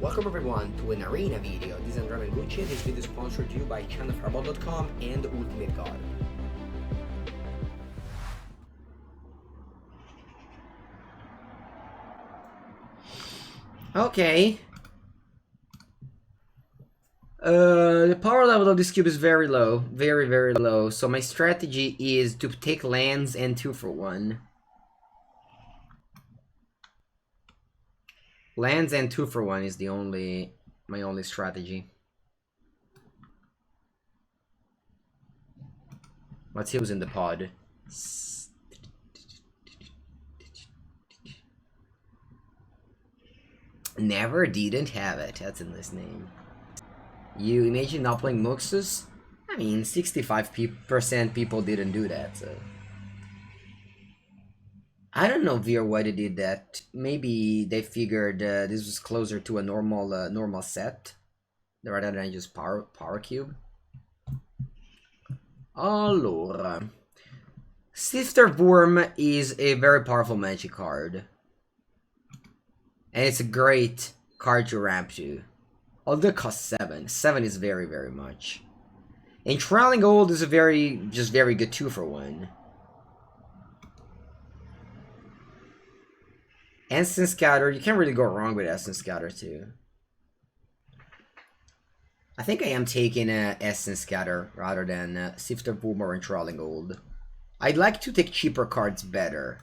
Welcome everyone to an arena video. This is Andrea Mengucci. This video is sponsored to you by channelfireball.com and Ultimate God. Okay. The power level of this cube is very low. Very, very low. So my strategy is to take lands and 2-for-1. Lands and 2-for-1 is my only strategy. Let's see who's in the pod. Never didn't have it. That's in this name. You imagine not playing Muxus? I mean, 65% people didn't do that, so... I don't know, Veer, why they did that. Maybe they figured this was closer to a normal set, rather than just power cube. Allora... Sifter Worm is a very powerful magic card. And it's a great card to ramp to. Although it costs 7. 7 is very, very much. And Trailing Gold is a very good 2-for-1. Essence Scatter, you can't really go wrong with Essence Scatter too. I think I am taking Essence Scatter rather than Sifter Boomer and Trailing Gold. I'd like to take cheaper cards better.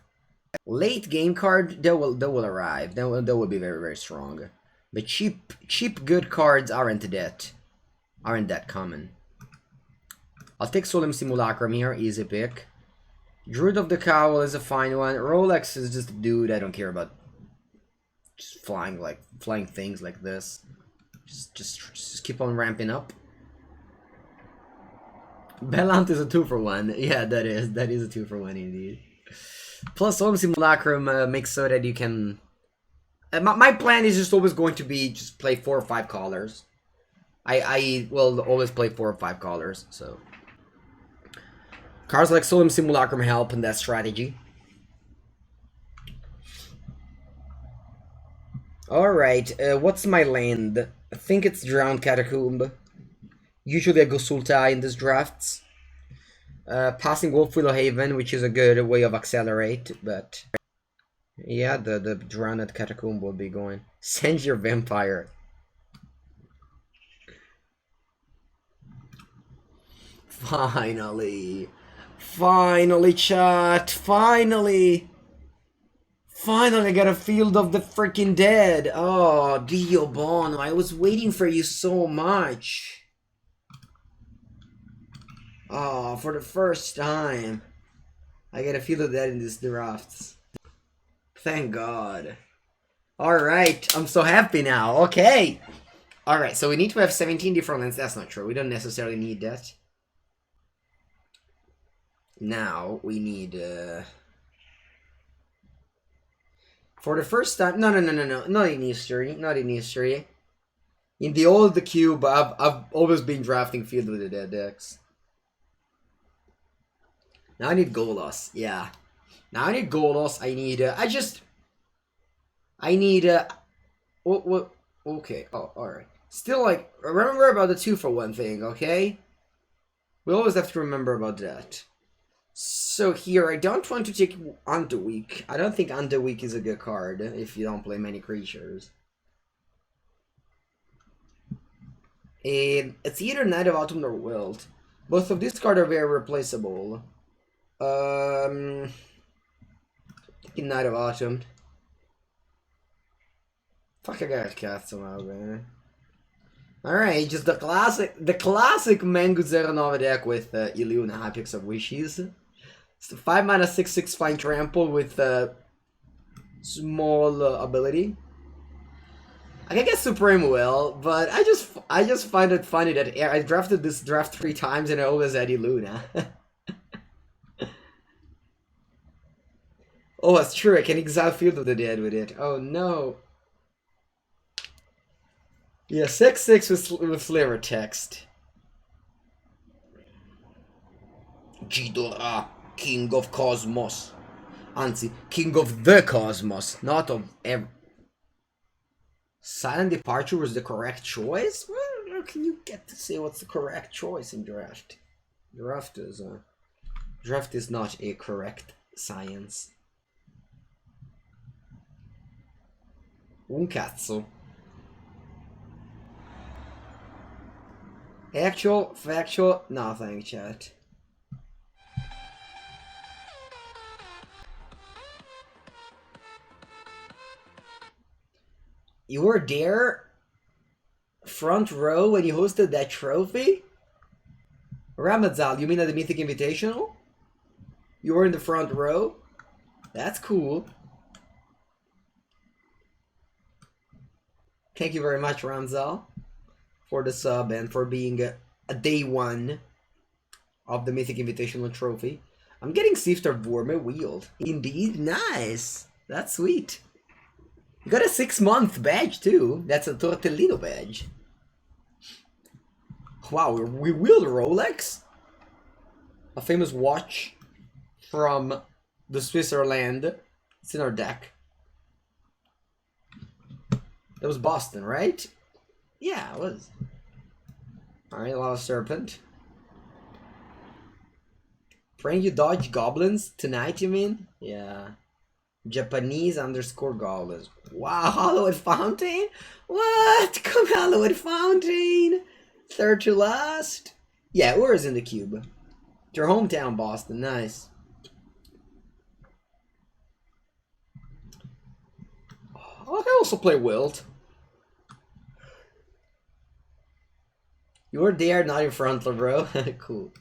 Late game card, they will arrive. They will be very, very strong. But cheap good cards aren't that common. I'll take Solemn Simulacrum here, easy pick. Druid of the Cowl is a fine one. Rolex is just a dude I don't care about. Just flying things like this. Just keep on ramping up. Bellant is a 2-for-1. Yeah, that is a 2-for-1 indeed. Plus Solemn Simulacrum makes so that you can... my plan is just always going to be just play 4 or 5 callers. I will always play 4 or 5 callers, so... Cards like Solemn Simulacrum help in that strategy. Alright, what's my land? I think it's Drowned Catacomb. Usually I go Sultai in these drafts. Passing Wolf Willow Haven, which is a good way of accelerate, but... Yeah, the Drowned Catacomb will be going. Send your Vampire. Finally. Finally, chat. Finally. Finally, I got a Field of the freaking Dead. Oh, Dio Bono. I was waiting for you so much. Oh, for the first time. I got a Field of the Dead in these drafts. Thank God. Alright, I'm so happy now. Okay. Alright, so we need to have 17 different lands. That's not true. We don't necessarily need that. Now, we need, for the first time... No. Not in history. Not in history. In the old cube, I've always been drafting Field of the Dead decks. Now I need Golos. Yeah. Now I need Golos. I need, what? Okay. Oh, alright. Still, like, remember about the 2-for-1 thing, okay? We always have to remember about that. So here, I don't want to take Underweek. I don't think Underweek is a good card if you don't play many creatures. And it's either Knight of Autumn or Wilt. Both of these cards are very replaceable. Taking Knight of Autumn. Fuck, I got cast somehow, man. Alright, just the classic Mengucci deck with Iluna, High Picks of Wishes. It's the 5-mana 6/6 Flying Trample with small ability. I can get Supreme Will, but I just find it funny that I drafted this draft 3 times and I always had Iluna. Oh, that's true. I can exile Field of the Dead with it. Oh no. Yeah, 6/6 with flavor text. Ghidorah, King of Cosmos. Anzi, King of the Cosmos, not of every... Silent Departure was the correct choice? Well, how can you get to say what's the correct choice in draft? Draft is not a correct science. Un cazzo. Actual, factual, nothing, chat. You were there, front row, when you hosted that trophy? Ramadzal, you mean at the Mythic Invitational? You were in the front row? That's cool. Thank you very much, Ramzal, for the sub and for being a day one of the Mythic Invitational trophy. I'm getting Sifter Vorme wheeled. Indeed, nice. That's sweet. You got a 6-month badge too. That's a Tortellino badge. Wow, we wheeled a Rolex? A famous watch from the Switzerland. It's in our deck. That was Boston, right? Yeah, it was. Alright, a lot of Serpent. Praying you dodge goblins tonight, you mean? Yeah. Japanese _ goblins. Wow, Hallowed Fountain? What? Come Hallowed Fountain! Third to last? Yeah, Ura's in the cube. Your hometown, Boston. Nice. Oh, I can also play Wilt. You're there, not in front, bro. Cool.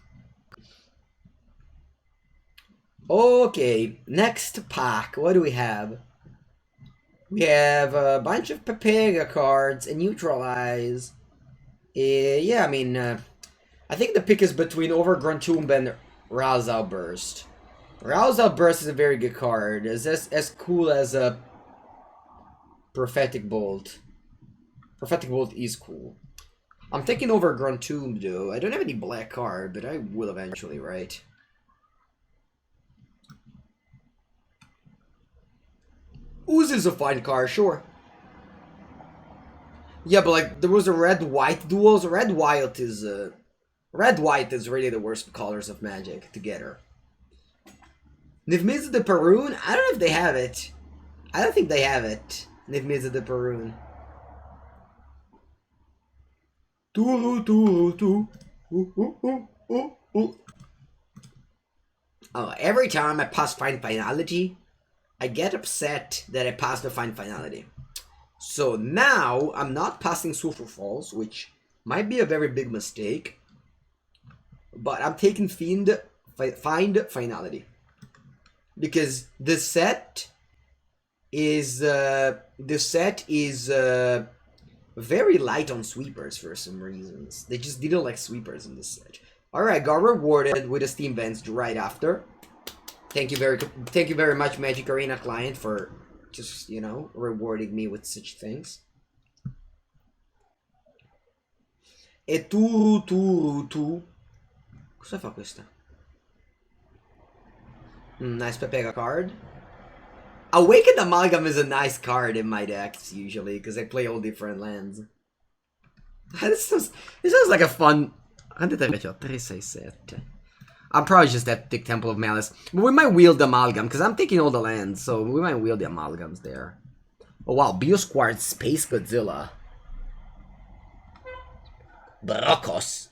Okay, next pack. What do we have? We have a bunch of Pepega cards and Neutralize. Yeah, I mean, I think the pick is between Overgrown Tomb and Rouse Outburst. Rouse Outburst is a very good card. It's as cool as a Prophetic Bolt. Prophetic Bolt is cool. I'm taking Overgrown Tomb, though. I don't have any black card, but I will eventually, right? Ooze is a fine card, sure. Yeah, but like there was a red-white duels. Red-white is really the worst colors of Magic together. Nivmiza de Perun? I don't know if they have it. I don't think they have it. Nivmiza de Perun. Oh, every time I pass Find Finality, I get upset that I passed the Find Finality. So now I'm not passing Sulfur Falls, which might be a very big mistake. But I'm taking Find Finality. Because the set is very light on sweepers for some reasons. They just didn't like sweepers in this set. Alright, got rewarded with a Steam Vents right after. Thank you very much, Magic Arena client, for just, you know, rewarding me with such things. E tu. Cosa fa questa? Nice Pepega card. Awakened Amalgam is a nice card in my decks, usually, because I play all different lands. This sounds like a fun... I'm probably just at Thick Temple of Malice. But we might wield the Amalgam, because I'm taking all the lands, so we might wield the Amalgams there. Oh wow, Biosquart Space Godzilla. Barocos.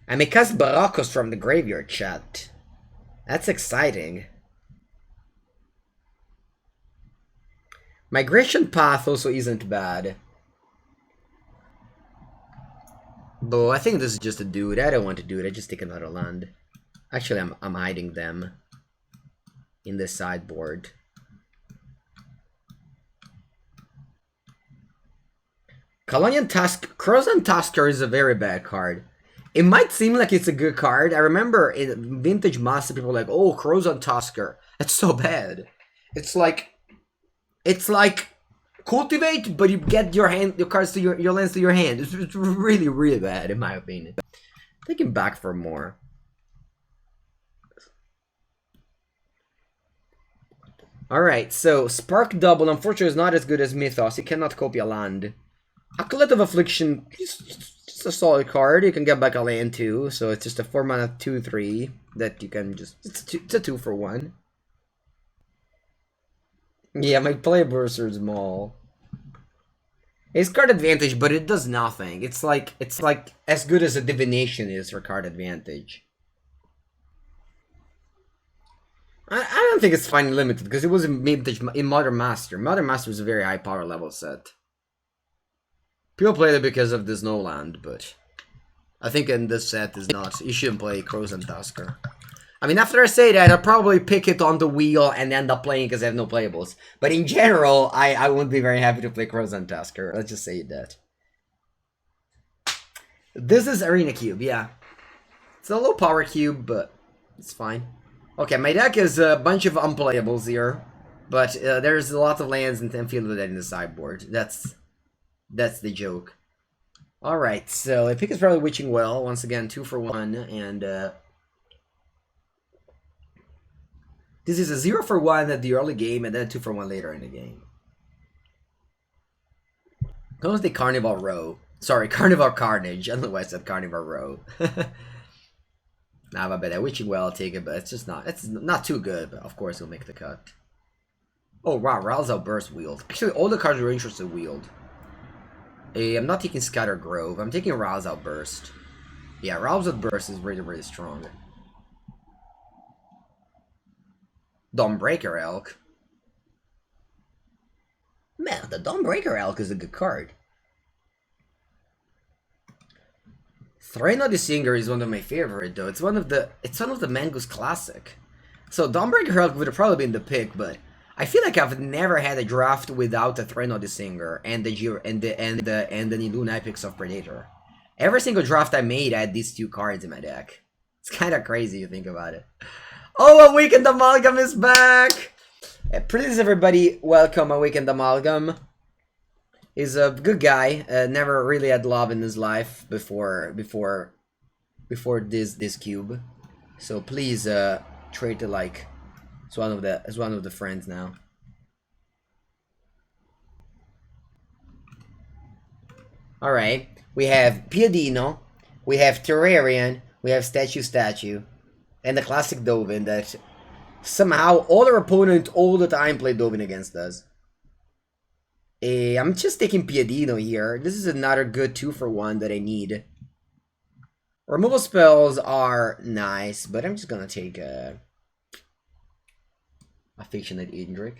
I may cast Barocos from the graveyard, chat. That's exciting. Migration Path also isn't bad. But I think this is just a dude. I don't want to do it. I just take another land. Actually, I'm hiding them in the sideboard. Colonian Crozan Tusker is a very bad card. It might seem like it's a good card. I remember in Vintage Master, people were like, "Oh, Crozan Tusker, that's so bad." It's like cultivate, but you get your cards to your lands to your hand. It's really, really bad in my opinion. Take him back for more. Alright, so Spark Double unfortunately is not as good as Mythos. You cannot copy a land. Acolyte of Affliction is just a solid card. You can get back a land too, so it's just a 4-mana 2/3 that you can just... It's a 2 for 1. Yeah, my play bursts are small. It's card advantage, but it does nothing. It's like as good as a divination is for card advantage. I don't think it's finally limited because it was in Modern Master. Modern Master is a very high power level set. People played it because of the Snowland, but I think in this set is not. You shouldn't play Crows and Tusker. I mean, after I say that, I'll probably pick it on the wheel and end up playing because I have no playables. But in general, I wouldn't be very happy to play Crows and Tusker. Let's just say that. This is Arena Cube, yeah. It's a low power cube, but it's fine. Okay, my deck is a bunch of unplayables here, but there's a lot of lands and Field of Dead in the sideboard. That's the joke. Alright, so I pick is probably Witching Well, once again, 2 for 1, and this is a 0 for 1 at the early game, and then 2 for 1 later in the game. Goes the Carnival Row. Sorry, Carnival Carnage. I don't know why I said Carnival Row. Nah, I bet that Witching Well, I'll take it, but it's not too good, but of course it'll make the cut. Oh wow, Rouse Outburst wheeled. Actually, all the cards are interested wheeled. I'm not taking Scatter Grove, I'm taking Rouse Outburst. Yeah, Rouse Outburst is really, really strong. Dawnbreaker Elk. Man, the Dawnbreaker Elk is a good card. Threino the Singer is one of my favorite though. It's one of the Mengucci classic. So Dawnbreaker Elk would have probably been the pick, but I feel like I've never had a draft without a Threino the Singer and the Nidun Epics of Predator. Every single draft I made I had these 2 cards in my deck. It's kind of crazy to think about it. Oh, Awakened Amalgam is back! Please everybody, welcome Awakened Amalgam. He's a good guy. Never really had love in his life before this cube. So please treat it like as one of the friends now. All right, we have Piadino, we have Terrarian, we have Statue, and the classic Dovin that somehow all our opponent all the time play Dovin against us. I'm just taking Piadino here. This is another good 2 for 1 that I need. Removal spells are nice, but I'm just gonna take Affectionate Indrik.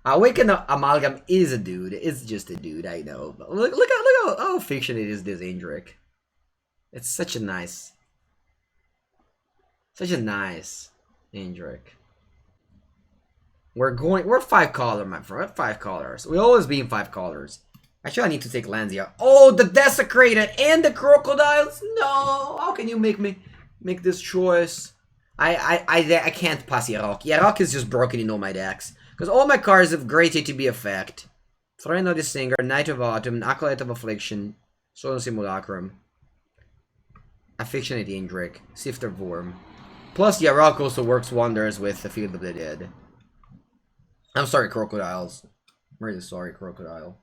Awakened Amalgam is a dude. It's just a dude, I know. But look how affectionate is this Indrik. It's such a nice Indrik. We're 5 color, my friend. We're 5 colors. We always be in 5 colors. Actually, I need to take lands here. Oh, the Desecrated and the Crocodiles. No, how can you make this choice? I can't pass Yarok. Yarok is just broken in all my decks because all my cards have great ATB effect. Threino the Singer, Knight of Autumn, Acolyte of Affliction, Soul Simulacrum, Affectionate Indrik, Sifter Worm. Plus, Yarok also works wonders with the Field of the Dead. I'm sorry, Crocodiles. I'm really sorry, Crocodile.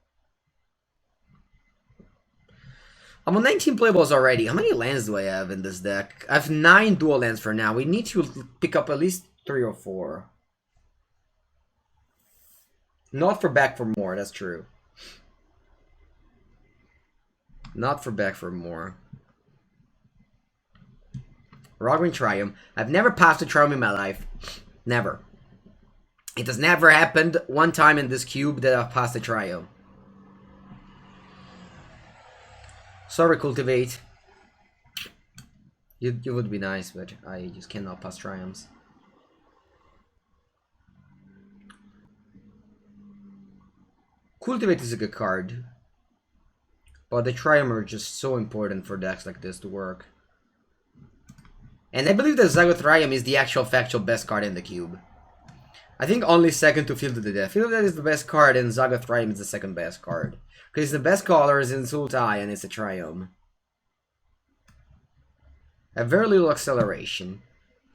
I'm on 19 playables already. How many lands do I have in this deck? I have 9 dual lands for now. We need to pick up at least 3 or 4. Not for back for more, that's true. Not for back for more. Rogrin Triumph. I've never passed a Triumph in my life. Never. It has never happened one time in this cube that I've passed a Triumph. Sorry, Cultivate. You would be nice, but I just cannot pass Triumphs. Cultivate is a good card. But the Triumph are just so important for decks like this to work. And I believe that Zagothrium is the actual factual best card in the cube. I think only second to Field of the Dead. Field of the Dead is the best card and Zagothrium is the second best card. Because the best colors in Sultai and it's a Triumph. A very little acceleration.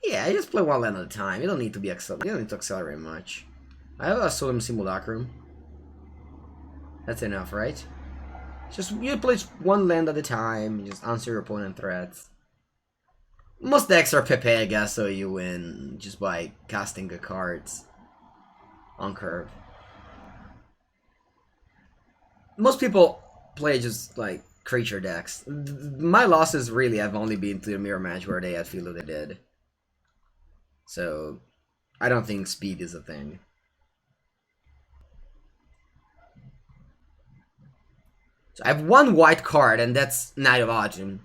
Yeah, I just play one land at a time. You don't need to be you don't need to accelerate much. I have a Solemn Simulacrum. That's enough, right? Just you play one land at a time, you just answer your opponent threats. Most decks are Pepega, so you win just by casting the cards on curve. Most people play just like creature decks. My losses really have only been to the mirror match where they had feel they did. So I don't think speed is a thing. So I have one white card, and that's Knight of Autumn.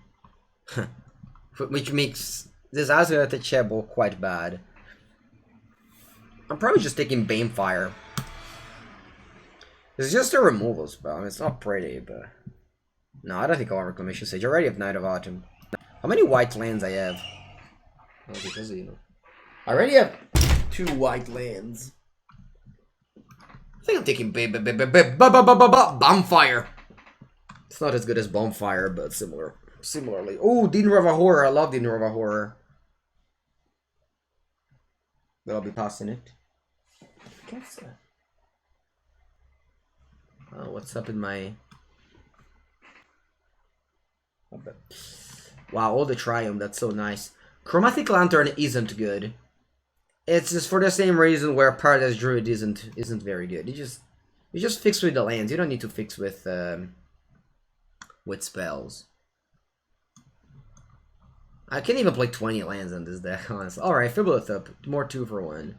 Which makes this Untitled Chapter quite bad. I'm probably just taking Banefire. It's just a removal spell. I mean, it's not pretty, but... No, I don't think I want Reclamation Sage. I already have Knight of Autumn. How many white lands I have? Oh, because, you know. I already have 2 white lands. I think I'm taking Bonfire. It's not as good as Bonfire, but similarly. Oh, Dinner of a Horror. I love Dinner of a Horror. But I'll be passing it. What's that? Oh, what's up in my... Wow, all the Triumph. That's so nice. Chromatic Lantern isn't good. It's just for the same reason where Paradise Druid isn't very good. You just fix with the lands. You don't need to fix with spells. I can even play 20 lands in this deck, honestly. Alright, Fibboleth up. More 2 for 1.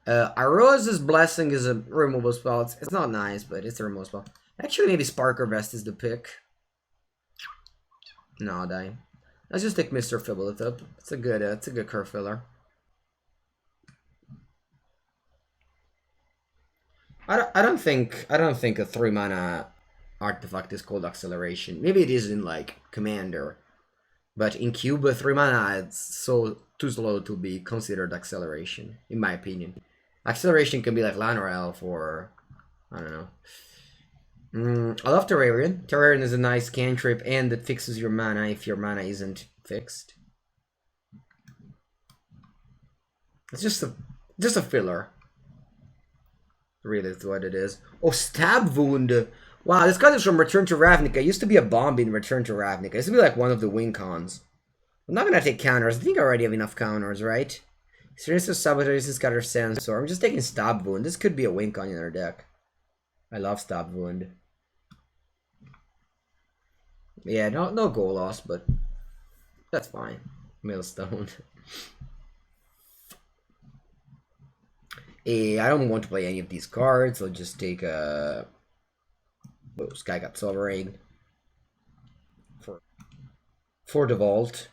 Arosa's Blessing is a removal spell. It's not nice, but it's a removal spell. Actually, maybe Sparker Vest is the pick. No, I'll die. Let's just take Mr. Fibboleth up. It's a good curve filler. I don't think a 3 mana artifact is called Acceleration. Maybe it is in like Commander, but in Cube 3 mana it's too slow to be considered Acceleration, in my opinion. Acceleration can be like Llanowar Elf or I don't know. I love Terrarion. Terrarion is a nice cantrip and it fixes your mana if your mana isn't fixed. It's just a filler. Really, that's what it is. Oh, Stab Wound. Wow, this card is from Return to Ravnica. It used to be a bomb in Return to Ravnica. It used to be like one of the win cons. I'm not gonna take counters. I think I already have enough counters, right? Seriously, Sabotage, Scatter Sensor. I'm just taking Stab Wound. This could be a win con in our deck. I love Stab Wound. Yeah, no goal loss, but that's fine. Millstone. I don't want to play any of these cards. I'll just take a... Oh, Sky got Sovereign. For the Vault.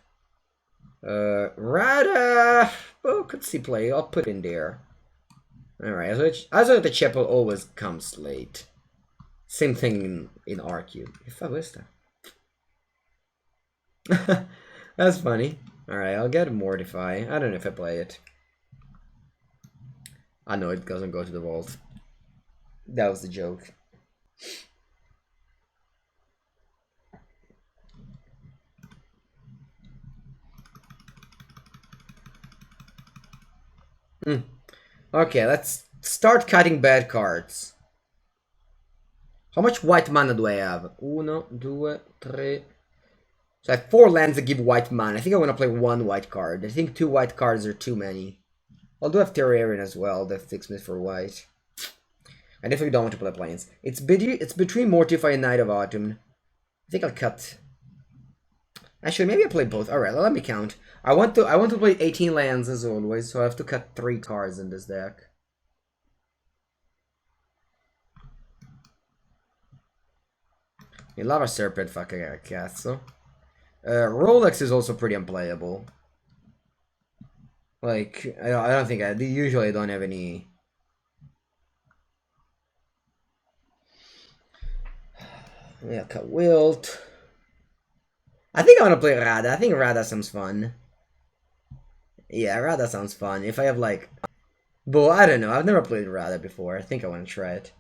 Rada! Oh, could see play. I'll put in there. Alright, also the Chapel always comes late. Same thing in RQ. If I was that. That's funny. Alright, I'll get Mortify. I don't know if I play it. I know it doesn't go to the vault. That was the joke. Okay, let's start cutting bad cards. How much white mana do I have? 1, 2, 3. So I have 4 lands that give white mana. I think I want to play 1 white card. I think 2 white cards are too many. I do have Terrarion as well, that fixes me for white. I definitely don't want to play planes. It's between Mortify and Knight of Autumn. I think I'll cut. Actually, maybe I play both. Alright, let me count. I want to play 18 lands as always, so I have to cut 3 cards in this deck. Lava Serpent, fuck, I got a Castle. Rolex is also pretty unplayable. Like, I don't think usually I don't have any... Yeah, cut Wilt. I think I want to play Rada. I think Rada sounds fun. Yeah, Rada sounds fun. If I have like... But I don't know. I've never played Rada before. I think I want to try it.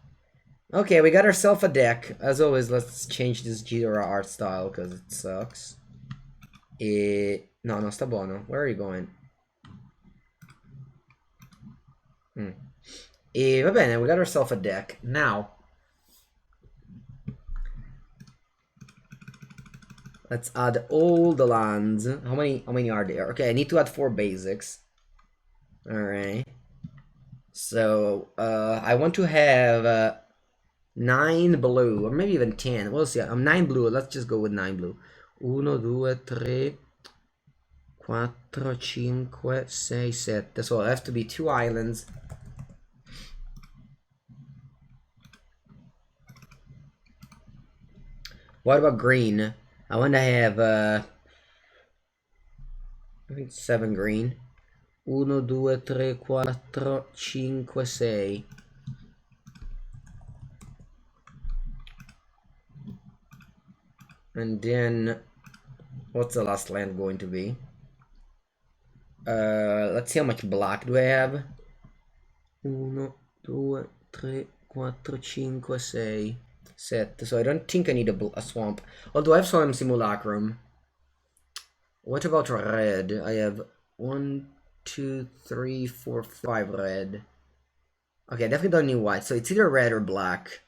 Okay, we got ourselves a deck. As always, let's change this Ghidorah art style because it sucks. No, Stabono. Where are you going? Va bene, we got ourselves a deck. Now, let's add all the lands. How many are there? Okay, I need to add 4 basics. Alright. So, I want to have 9 blue, or maybe even 10. We'll see. I'm 9 blue. Let's just go with 9 blue. 1, 2, 3, 4, 5, 6, 7. So, I have to be 2 islands. What about green? I want to have, I think 7 green. 1, 2, 3, 4, 5, 6. And then, what's the last land going to be? Let's see how much black do I have. 1, 2, 3, 4, 5, 6, 7. So I don't think I need a swamp. Although I have some simulacrum. What about red? I have 1, 2, 3, 4, 5 red. Okay, I definitely don't need white. So it's either red or black.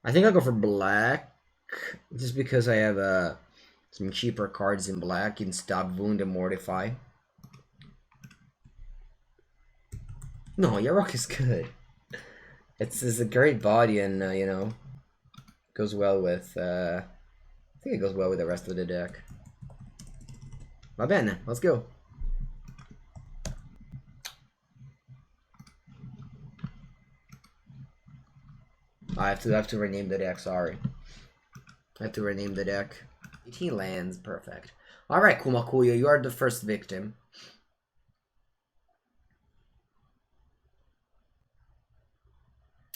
I think I'll go for black. Just because I have some cheaper cards in black in Stop, Wound, and Mortify. No, Yarok is good. It's a great body and, you know, goes well with, I think it goes well with the rest of the deck. Va bene, let's go. I have to rename the deck, sorry. I have to rename the deck. 18 lands, perfect. Alright, Kumakuya, you are the first victim.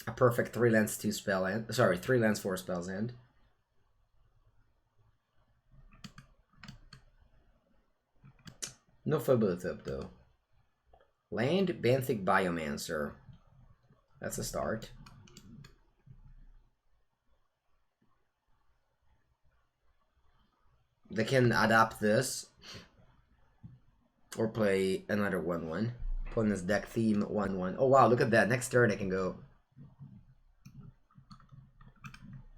A perfect 3 lands 2 spell end. Sorry, 3 lands 4 spells end. No Fabuthip though. Land Benthic Biomancer. That's a start. They can adapt this or play another 1/1. Put in this deck theme 1/1. Oh wow, look at that. Next turn I can go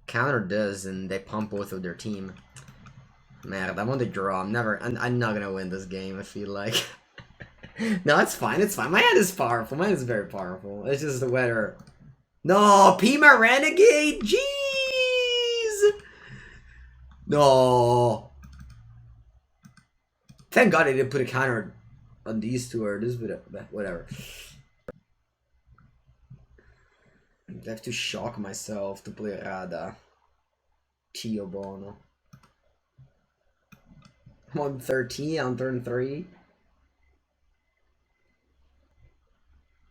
counter this and they pump both of their team. Man, I'm on the draw. I'm not gonna win this game, I feel like. No, it's fine, it's fine. My hand is powerful. Mine is very powerful. It's just the weather. No, Pima Renegade! Jeez! No. Thank God I didn't put a counter on these two or this, but whatever. I have to shock myself to play Rada. Tio Bono. I'm on 13 on turn 3.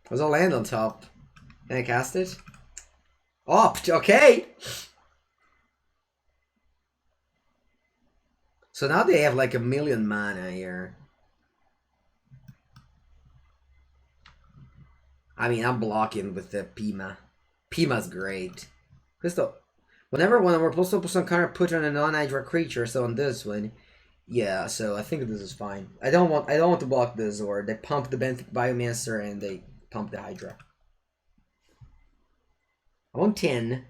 There's a land on top. Can I cast it? Oh, okay! So now they have like 1,000,000 mana here. I mean, I'm blocking with the Pima. Pima's great. Crystal. Whenever we're supposed to put some kind of put on a non-Hydra creature, so on this one, yeah. So I think this is fine. I don't want to block this, or they pump the Benthic Biomancer and they pump the Hydra. I want 10,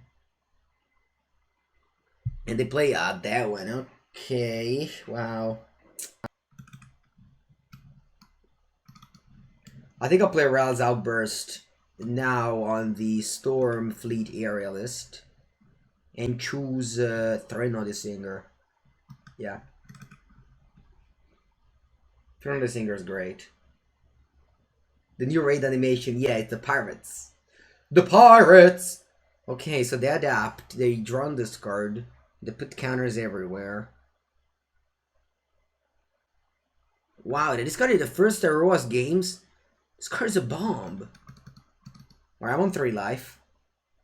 and they play that one. Okay, wow. I think I'll play Ral's Outburst now on the Storm Fleet area list. And choose Threnody Singer. Yeah. Threnody Singer is great. The new raid animation, yeah, it's the pirates. The pirates! Okay, so they adapt. They draw on this card. They put counters everywhere. Wow, they discarded the first Aroa's games. This card is a bomb. Alright, I'm on 3 life.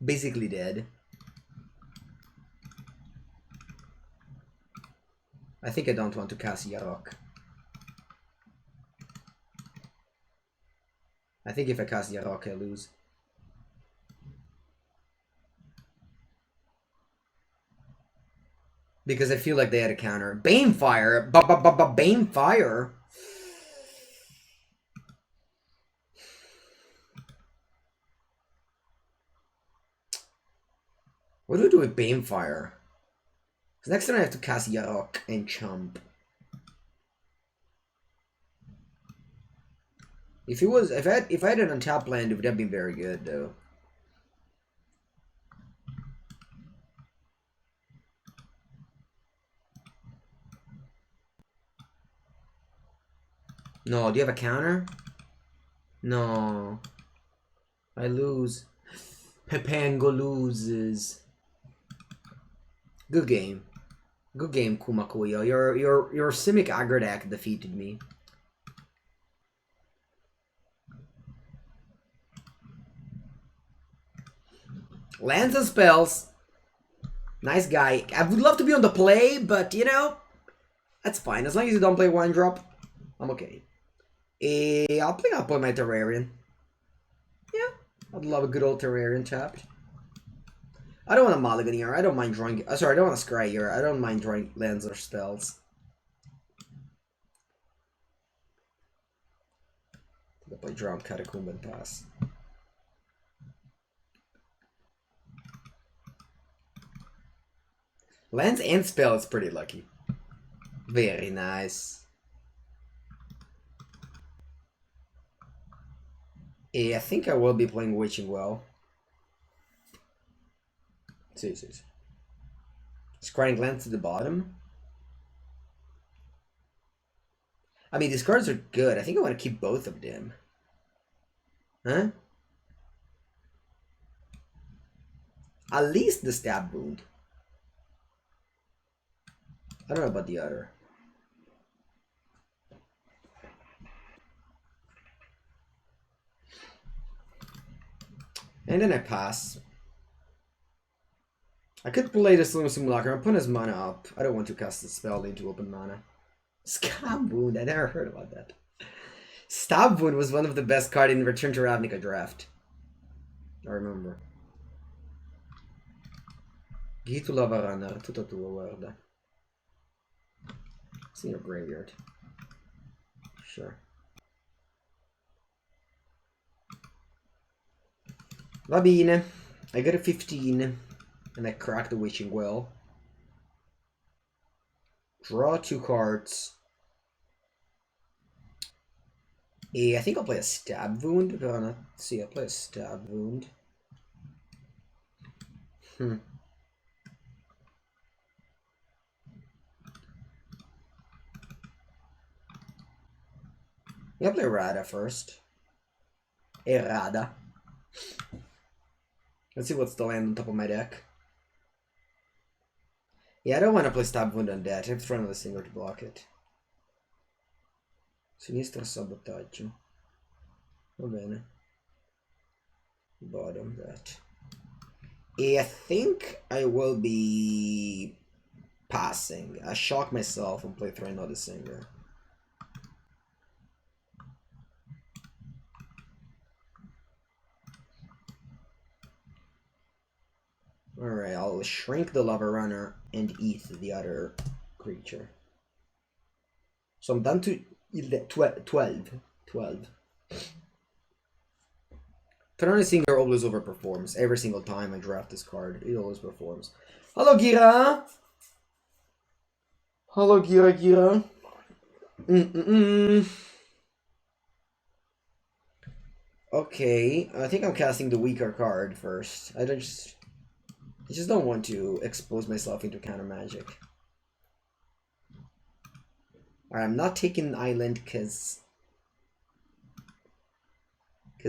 Basically dead. I think I don't want to cast Yarok. I think if I cast Yarok, I lose. Because I feel like they had a counter. Banefire! Banefire! What do we do with Banefire? Because next time I have to cast Yarok and Chump. If I had an untapped land, it would have been very good though. No, do you have a counter? No. I lose. Pepango loses. Good game. Good game, Kumakuyo. Your Simic aggro deck defeated me. Lands and spells. Nice guy. I would love to be on the play, but you know, that's fine. As long as you don't play one drop, I'm okay. I'll play my Terrarian. Yeah, I'd love a good old Terrarian tapped. I don't want a mulligan here. I don't mind drawing. Sorry, I don't want to scry here. I don't mind drawing lands or spells. I'll play Drowned Catacomb and pass. Lands and spell is pretty lucky. Very nice. I think I will be playing Witching Well. See. Scrying lands to the bottom. I mean, these cards are good. I think I want to keep both of them. Huh? At least the Stab Wound. I don't know about the other. And then I pass. I could play the Slim Simulacrum. I'm putting his mana up. I don't want to cast the spell into open mana. Scab Wound. I never heard about that. Stab Wound was one of the best cards in Return to Ravnica draft. I remember. Gitu Lava Runner. Tutto tuo, guarda. It's in your graveyard. Sure. Va bene. I got a 15. And I cracked the Witching Well. Draw 2 cards. I think I'll play a Stab Wound. Let's see, I'll play a Stab Wound. I'll play Rada first. Rada. Let's see what's the land on top of my deck. Yeah, I don't want to play Stab Wound on that. I have to throw another Singer to block it. Sinistra Sabotaggio. Va bene. Bottom that. I think I will be passing. I shock myself and play through another Singer. Alright, I'll shrink the Lava Runner and eat the other creature. So I'm down to 12. Turn Singer always overperforms. Every single time I draft this card, it always performs. Hello, Gira! Hello, Gira. Okay, I think I'm casting the weaker card first. I just don't want to expose myself into counter magic. Alright, I'm not taking Island because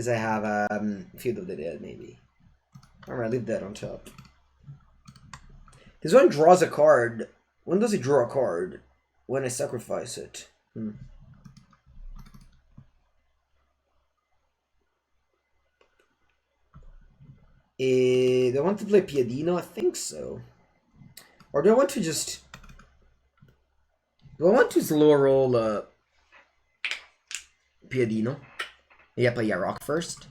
I have Field of the Dead, maybe. Alright, leave that on top. This one draws a card. When does it draw a card? When I sacrifice it. Do I want to play Piedino? I think so. Or do I want to just... Do I want to slow roll Piedino? Yeah, play Yarok first.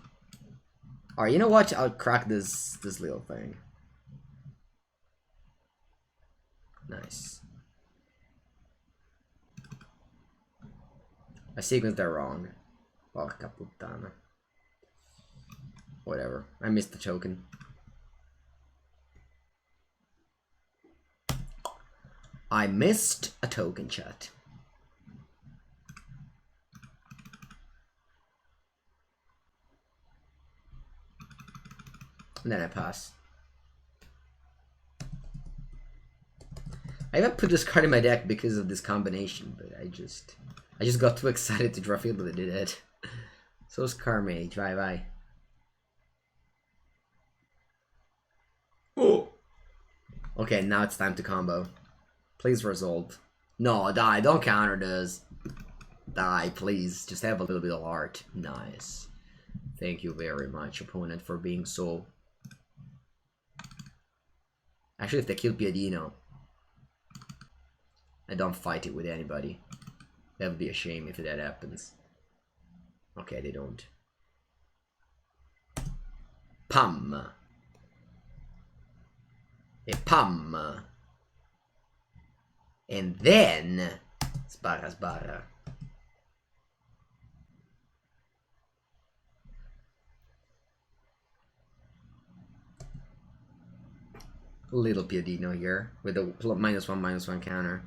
Alright, you know what? I'll crack this little thing. Nice. I sequenced that wrong. Porca puttana. Whatever. I missed the token. I missed a token, chat. And then I pass. I haven't put this card in my deck because of this combination, but I just got too excited to draw field that I did it. So is Carmage, bye. Oh. Okay, now it's time to combo. Please resolve. No, die, don't counter this. Die, please. Just have a little bit of art. Nice. Thank you very much, opponent, for being so... Actually, if they kill Piedino, I don't fight it with anybody. That would be a shame if that happens. Okay, they don't. Pam. E pam. And then... Sbarra. Little Piedino here with a -1/-1 counter.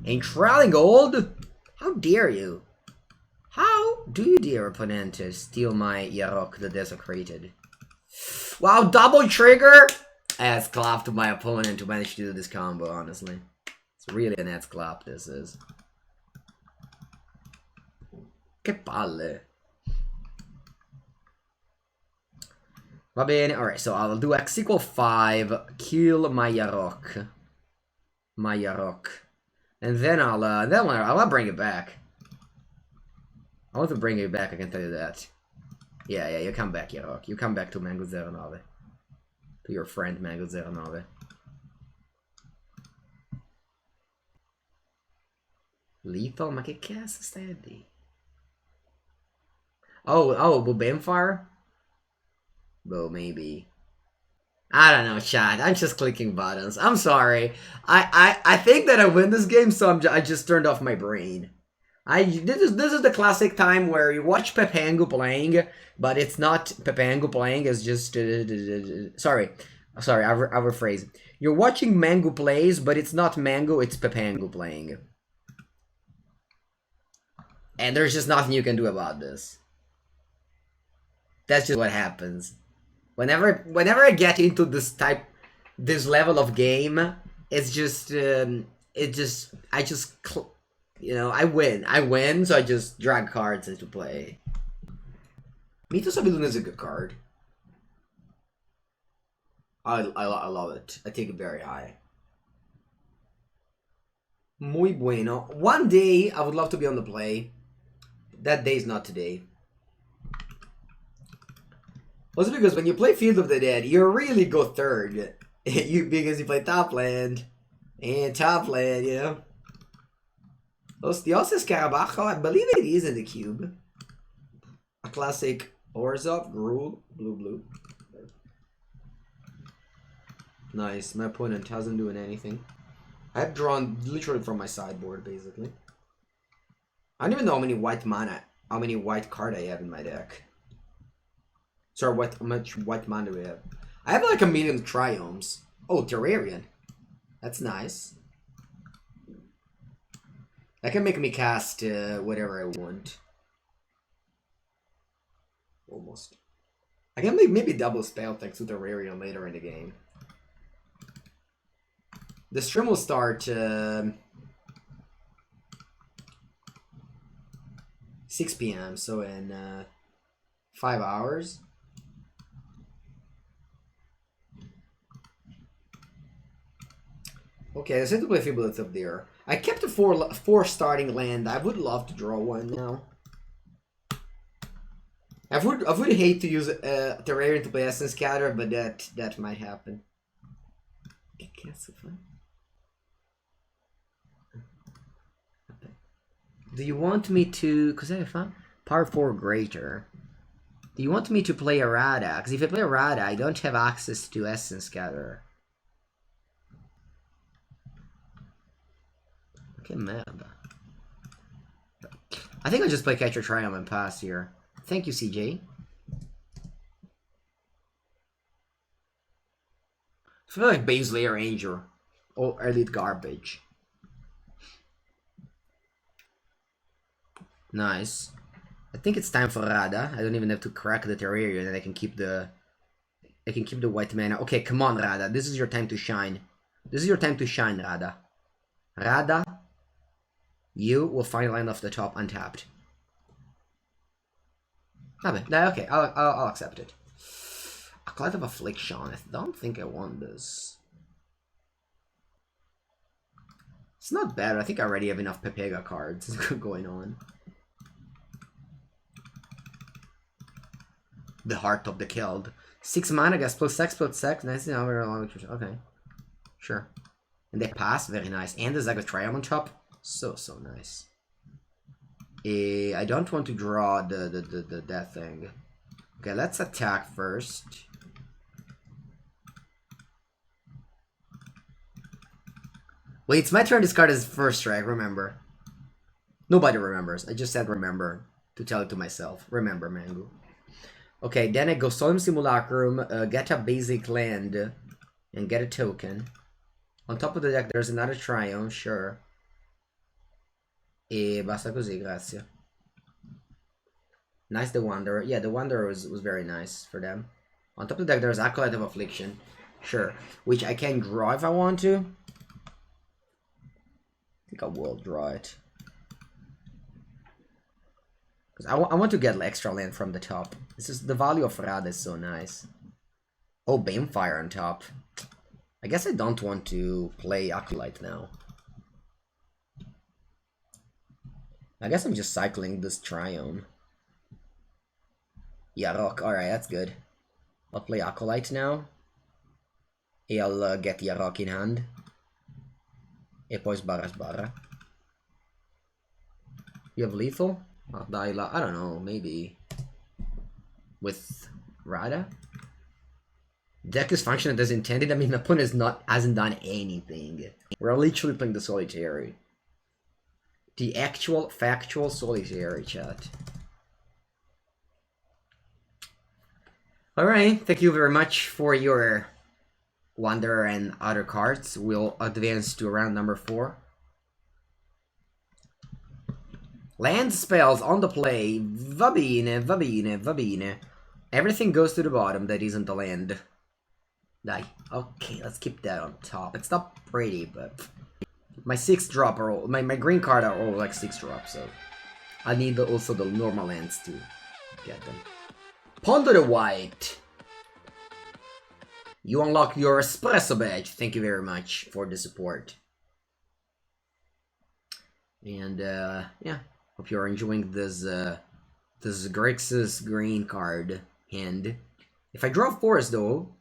Ain't trailing gold? How dare you? How do you dare, opponent, to steal my Yarok the Desecrated? Wow, double trigger! Ass clap to my opponent to manage to do this combo, honestly. It's really an ass clap, this is. Che palle. Va bene, alright, so I'll do X equal 5, kill my Yarok. And then I'll bring it back. I want to bring it back, I can tell you that. Yeah, you come back, Yarok. You come back to Mango 09. To your friend Mango 09. Lethal? Ma che cazzo stai a dire? Oh, Bambfire? Well, maybe. I don't know, chat. I'm just clicking buttons. I'm sorry. I think that I win this game, so I just turned off my brain. This is the classic time where you watch Pepangu playing, but it's not Pepangu playing. It's just sorry. I'll rephrase. You're watching Mango plays, but it's not Mango. It's Pepangu playing, and there's just nothing you can do about this. That's just what happens. Whenever I get into this level of game, it's just you know, I win, so I just drag cards into play. Mitos of Illusion is a good card. I love it. I take it very high. Muy bueno. One day I would love to be on the play. That day's not today. Also because when you play Field of the Dead, you really go third. Because you play top land. And top land, you know. Ostios Scarabajo, I believe it is in the cube. A classic Orzhov, Gruul, blue. Nice, my opponent hasn't doing anything. I've drawn literally from my sideboard, basically. I don't even know how many white card I have in my deck. Sorry, how much white mana do we have? I have like 1 million Triomes. Oh, Terrarian. That's nice. That can make me cast whatever I want. Almost. I can maybe double spell thanks to Terrarian later in the game. The stream will start 6 p.m. so in 5 hours. Okay, let's to play Fibulate up there. I kept a four starting land. I would love to draw one now. I would hate to use Terrarian to play Essence Scatter, but that might happen. Do you want me to? Cause I have Power 4 Greater. Do you want me to play Errata? Because if I play Errata, I don't have access to Essence Scatter. Okay, merda. I think I'll just play Catcher Triumph and pass here. Thank you, CJ. feel like base layer Ranger or elite garbage. Nice. I think it's time for Rada. I don't even have to crack the Terraria, and I can keep the white mana. Okay, come on, Rada. This is your time to shine. This is your time to shine, Rada. Rada, you will find land off the top untapped. Okay, I'll accept it. A Cloud of Affliction. I don't think I want this. It's not bad. I think I already have enough Pepega cards going on. The Heart of the Killed. 6 mana, guess, +6/+6. Nice. Okay. Sure. And they pass. Very nice. And the Zagatrium on top. So nice. I don't want to draw that thing. Okay, let's attack first. Wait, it's my turn to discard as first strike, remember. Nobody remembers. I just said remember to tell it to myself. Remember, Mangu. Okay, then I go Solemn Simulacrum, get a basic land, and get a token. On top of the deck, there's another Triumph, sure. E basta così, grazie. Nice, the Wanderer. Yeah, the Wanderer was very nice for them. On top of the deck, there's Acolyte of Affliction, sure. Which I can draw if I want to. I think I will draw it. Because I want to get extra land from the top. This is the value of Rada is so nice. Oh, Banefire on top. I guess I don't want to play Acolyte now. I guess I'm just cycling this Triome. Yeah, Yarok. Alright, that's good. I'll play Acolyte now. I'll get Yarok in hand. E poi sbarra. You have lethal? I don't know, maybe. With Rada? Deck is functioning as intended. I mean, my opponent hasn't done anything. We're literally playing the Solitary. The actual, factual Solitary, chat. Alright, thank you very much for your Wanderer and other cards. We'll advance to round number 4. Land spells on the play. Va bene. Everything goes to the bottom that isn't the land. Die. Okay, let's keep that on top. It's not pretty, but my 6 drop are all, my green card are all like 6 drops, so I need also the normal lands to get them. Ponder the White. You unlock your espresso badge. Thank you very much for the support. And yeah, hope you're enjoying this this Grixis green card hand. If I draw Forest though,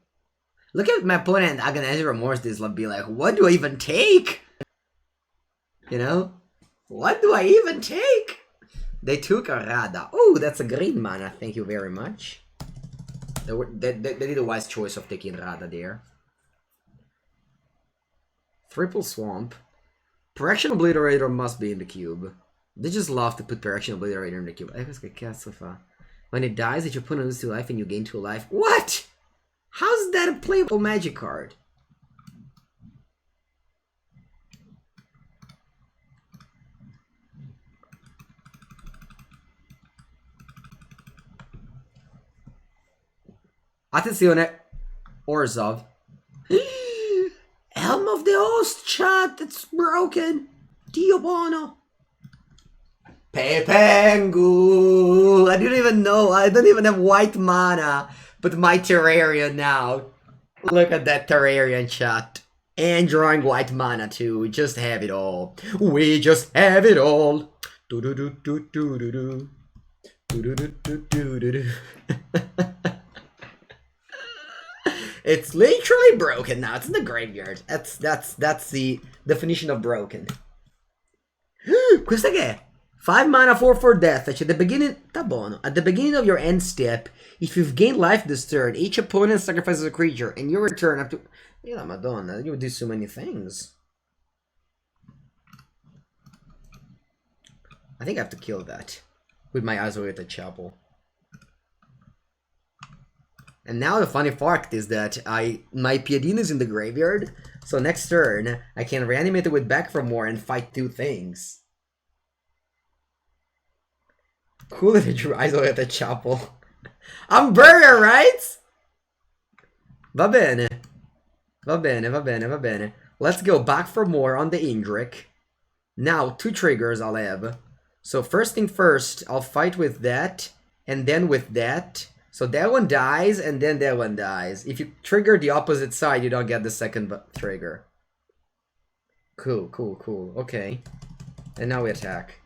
look at my opponent Agonizer Remorse. This will be like, what do I even take? You know, what do I even take? They took a Rada. Oh, that's a green mana. Thank you very much. They did a wise choice of taking Rada there. Triple Swamp. Correction Obliterator must be in the cube. They just love to put Correction Obliterator in the cube. When it dies, your opponent loses 2 life and you gain 2 life. What? How's that a playable magic card? Attenzione. Orzhov. Helm of the Host, chat. It's broken. Dio buono. Pepengu. I didn't even know. I don't even have white mana. But my Terraria now. Look at that Terraria chat. And drawing white mana too. We just have it all. We just have it all. Do do do do do do do. Do do do do do do. It's literally broken now. It's in the graveyard. That's the definition of broken. Questa che è? 5 mana 4/4 death. At the beginning, tá buono. At the beginning of your end step, if you've gained life this turn, each opponent sacrifices a creature, and your return have to. Yeah, Madonna, you do so many things. I think I have to kill that with my Isolated Chapel. And now the funny fact is that my Piedin is in the graveyard, so next turn I can reanimate it with Back for More and fight 2 things. Cool that it dries at the chapel. I'm Burger, right? Va bene. Va bene, va bene, va bene. Let's go Back for More on the Indrik. Now, 2 triggers I'll have. So first thing first, I'll fight with that, and then with that. So that one dies, and then that one dies. If you trigger the opposite side, you don't get the second trigger. Cool, cool, cool. Okay. And now we attack.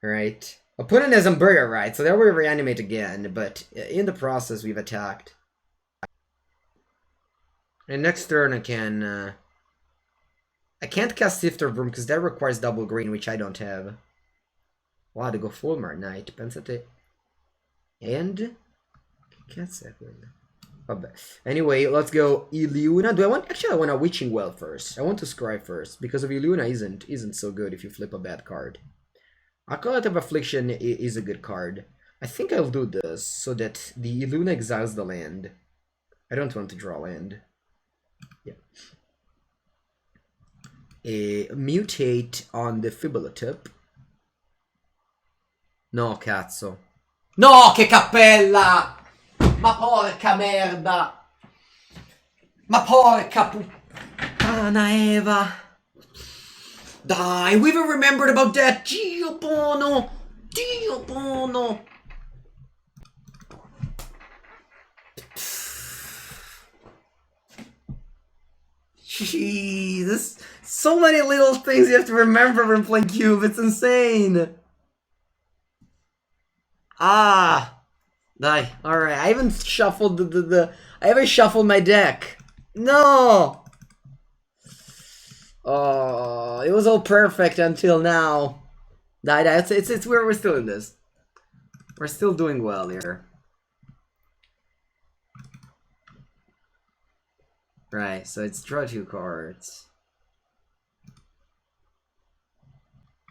Alright. Opponent has Umbrella, right? So there we reanimate again, but in the process we've attacked. And next turn I can... I can't cast Sifter Broom because that requires double green, which I don't have. Wow, to go full Knight. Pensate. And... Anyway, let's go Iluna. Do I want... Actually, I want a Witching Well first. I want to Scry first, because of Iluna isn't so good if you flip a bad card. Acolyte of Affliction is a good card. I think I'll do this so that the Iluna exiles the land. I don't want to draw land. Yeah. Mutate on the Fibula-tip. No, cazzo. No, che cappella! Ma porca merda! Ma porca puttana Eva! Dai, we even remembered about that! Dio buono! Dio buono! Jesus! So many little things you have to remember when playing Cube, it's insane! Ah! Die. Alright, I haven't shuffled I haven't shuffled my deck! No! Oh, it was all perfect until now. It's we're still in this. We're still doing well here. Right, so it's draw 2 cards.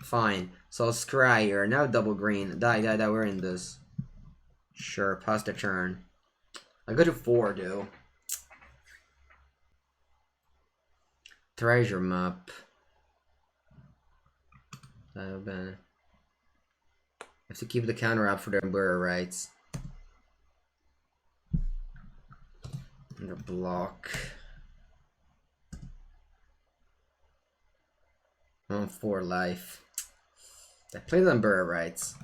Fine. So I'll scry here. Now double green. Die, we're in this. Sure, pass the turn. I go to 4, though. Treasure map. I have to keep the counter up for the Umbrella rights. And the block. On 4 life. I played the Umbrella rights.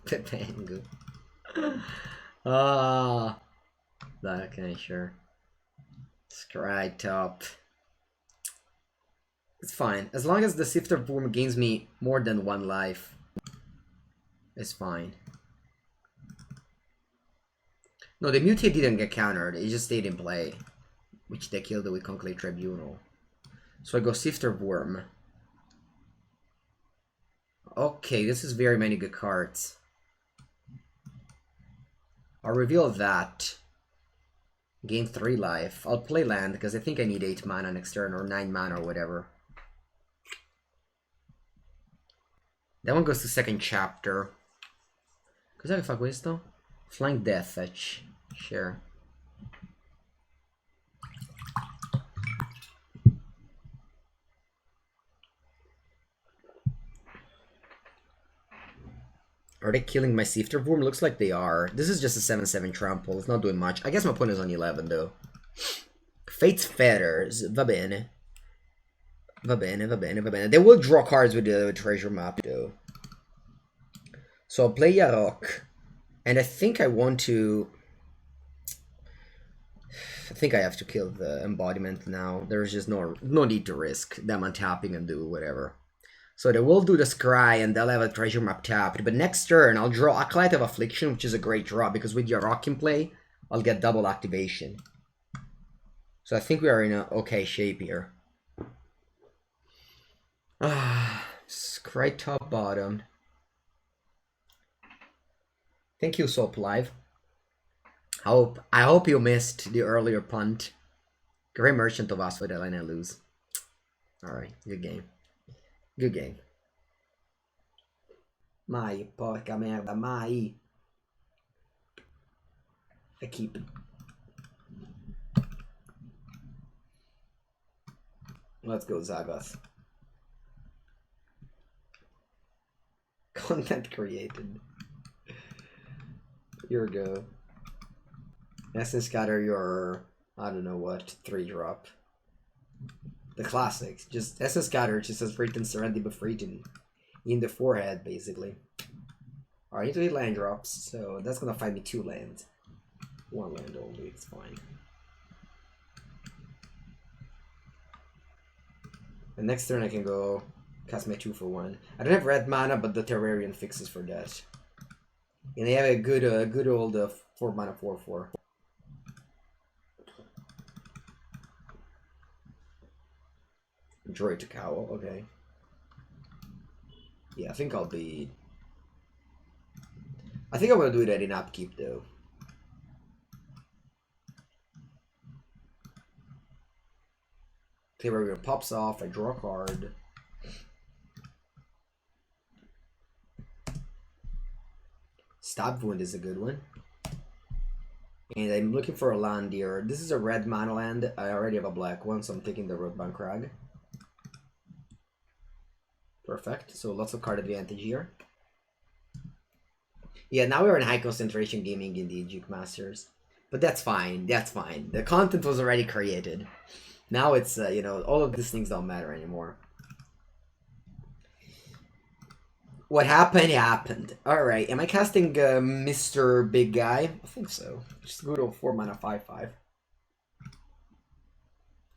Pepengu. Ah. Okay, sure. Scry top. It's fine. As long as the Sifter Boom gains me more than 1 life. It's fine. No, the Mutate didn't get countered. It just stayed in play. Which they killed with Conclave Tribunal. So I go Sifter Worm. Okay, this is very many good cards. I'll reveal that. Gain 3 life. I'll play land because I think I need 8 mana next turn or 9 mana or whatever. That one goes to second chapter. Cos'è che fa questo? Flying Death Fetch. Sure. Are they killing my Sifter Worm? Looks like they are. This is just a 7/7 trample. It's not doing much. I guess my opponent is on 11 though. Fate's Fetters. Va bene. Va bene, va bene, va bene. They will draw cards with the treasure map though. So I'll play Yarok. And I think I want to... I think I have to kill the embodiment now. There's just no need to risk them untapping and do whatever. So they will do the scry and they'll have a treasure map tapped. But next turn, I'll draw Acolyte of Affliction, which is a great draw because with Yarok in play, I'll get double activation. So I think we are in a okay shape here. Scry top bottom. Thank you, Soap Live. I hope you missed the earlier punt. Great Merchant of Asphodel and I lose. Alright, good game. Good game. Mai, porca merda, mai. I keep it. Let's go, Zagas. Content created. Here we go. Essence Scatter your, I don't know what, 3-drop. The classics. Just Essence Scatter just says written Serenity Buff Region in the forehead, basically. Alright, I need to hit land drops, so that's gonna find me 2 lands. 1 land only, it's fine. And next turn I can go cast my 2 for 1. I don't have red mana, but the Terrarian fixes for that. And they have a good old 4 mana 4/4. Droid to Cowl, okay. Yeah, I think I'm gonna do that in upkeep though. Terrarian pops off, I draw a card. Stab Wound is a good one. And I'm looking for a land here. This is a red mana land. I already have a black one, so I'm taking the Roadbound Crag. Perfect. So lots of card advantage here. Yeah, now we're in high concentration gaming in the Juke Masters. But that's fine. That's fine. The content was already created. Now it's, you know, all of these things don't matter anymore. What happened, happened. Alright, am I casting Mr. Big Guy? I think so. Just go to a 4 mana 5/5.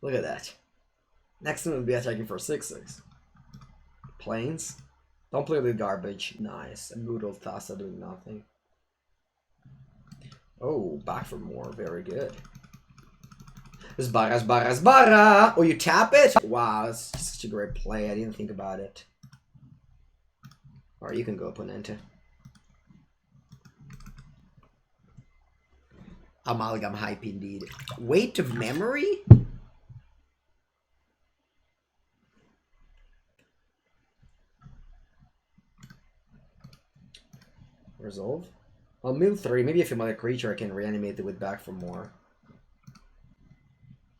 Look at that. Next one will be attacking for 6/6. Plains. Don't play with garbage. Nice. And Noodle Tassa doing nothing. Oh, back for more. Very good. Sbarra! Oh, you tap it? Wow, that's such a great play. I didn't think about it. Or you can go Ponente. Amalgam hype indeed. Weight of memory? Resolve. I'll move 3. Maybe if I'm another creature I can reanimate it with back for more.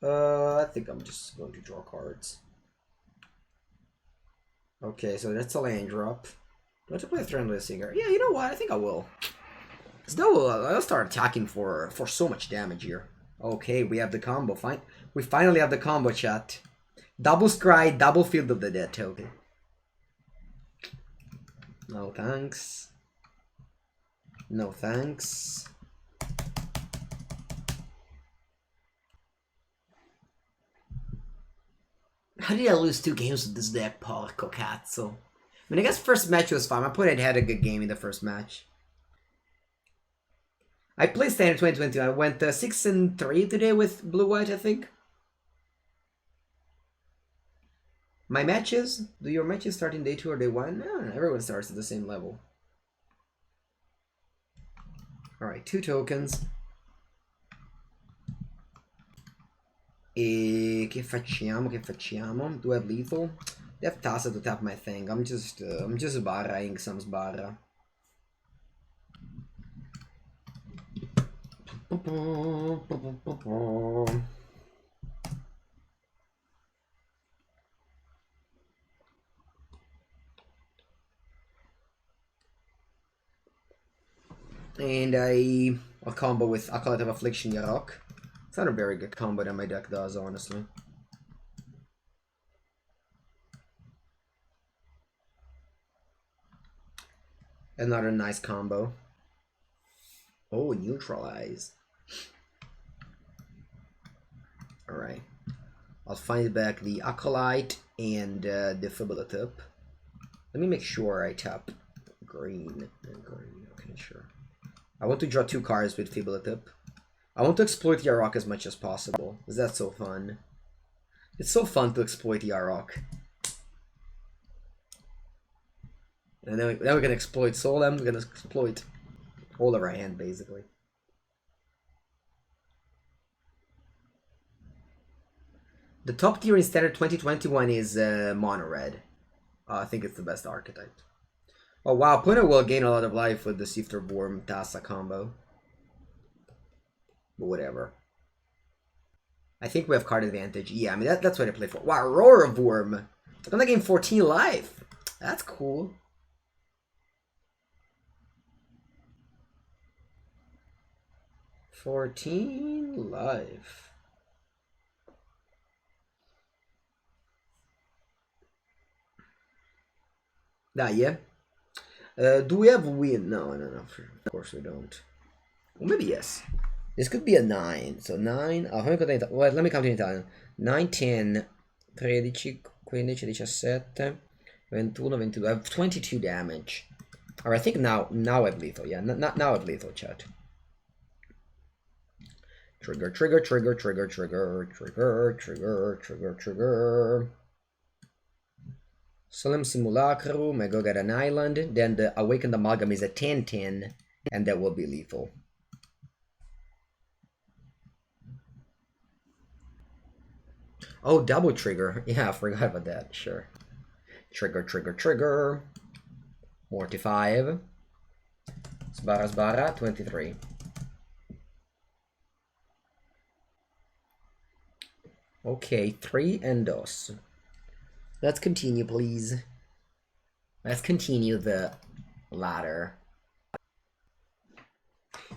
I think I'm just going to draw cards. Okay, so that's a land drop. Do I have to play a Threadless Singer? Yeah, you know what? I think I will. So I'll start attacking for so much damage here. Okay, we have the combo. Fine. We finally have the combo, chat. Double Scry, double Field of the Dead token. No thanks. No thanks. How did I lose 2 games with this deck, Porco Cazzo? I mean, I guess first match was fine. My opponent had a good game in the first match. I played Standard 2022. I went 6-3 today with Blue-White, I think. My matches? Do your matches start in day 2 or day 1? No, everyone starts at the same level. Alright, 2 tokens. E che facciamo? Che facciamo? Do I have lethal? They have Tassa to tap my thing. I'm just barraing some sbarra. And I'll combo with Acolyte of Affliction Yarok. It's not a very good combo that my deck does, honestly. Another nice combo. Oh, neutralize. Alright. I'll find back the Acolyte and the Fibbletip. Let me make sure I tap green and green. Okay, sure. I want to draw 2 cards with Fibbletip. I want to exploit Yarok as much as possible, because that's so fun. It's so fun to exploit Yarok. And then we can exploit Solem, we're gonna exploit all of our hand, basically. The top tier in Standard 2021 is Mono Red. I think it's the best archetype. Oh wow, Puna will gain a lot of life with the Sifter Worm Tasa combo. But whatever. I think we have card advantage. Yeah, I mean, that's what I play for. Wow, Roar of Worm. I'm gonna gain 14 life. That's cool. $14 life. Yeah. Do we have win? No. Of course we don't. Well, maybe yes. This could be a 9. So 9. Well, let me count in Italian. 9, 10, 13, 15, 17, 21, 22. I have 22 damage. Or I think now I have lethal. Yeah, now I have lethal, chat. Trigger. Solemn Simulacrum, I go get an island, then the Awakened Amalgam is a 10-10, and that will be lethal. Oh, double trigger. Yeah, I forgot about that. Sure. Trigger. Morty 5. Sbarra, 23. Okay, 3 and dos. Let's continue, please. Let's continue the ladder.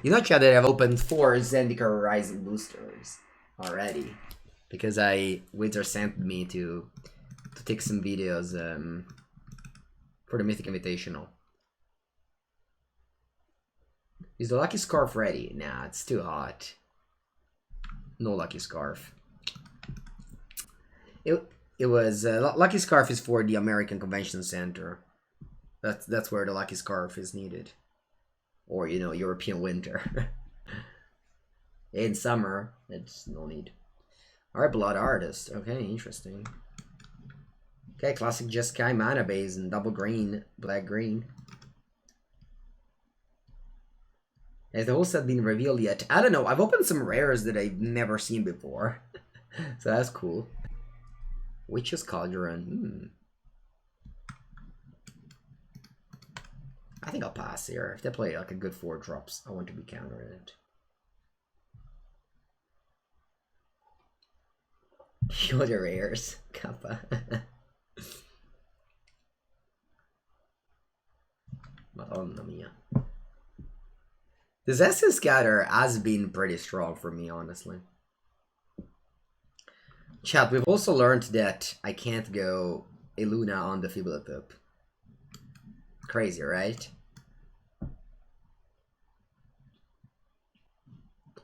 You know, chat, that I've opened 4 Zendikar Rising boosters already. Because Wizard sent me to take some videos for the Mythic Invitational. Is the Lucky Scarf ready? Nah, it's too hot. No Lucky Scarf. It was Lucky Scarf is for the American Convention Center. That's where the Lucky Scarf is needed, or you know, European winter. In summer, it's no need. All right, Blood Artist. Okay, interesting. Okay, classic Jeskai mana base and double green, black green. Has the whole set been revealed yet? I don't know. I've opened some rares that I've never seen before, so that's cool. Witch's Cauldron. I think I'll pass here. If they play like a good 4 drops, I want to be countering it. Yoda rares. Kappa. Madonna mia. This Essence Scatter has been pretty strong for me, honestly. Chat, we've also learned that I can't go Eluna on the Fibulathip. Crazy, right?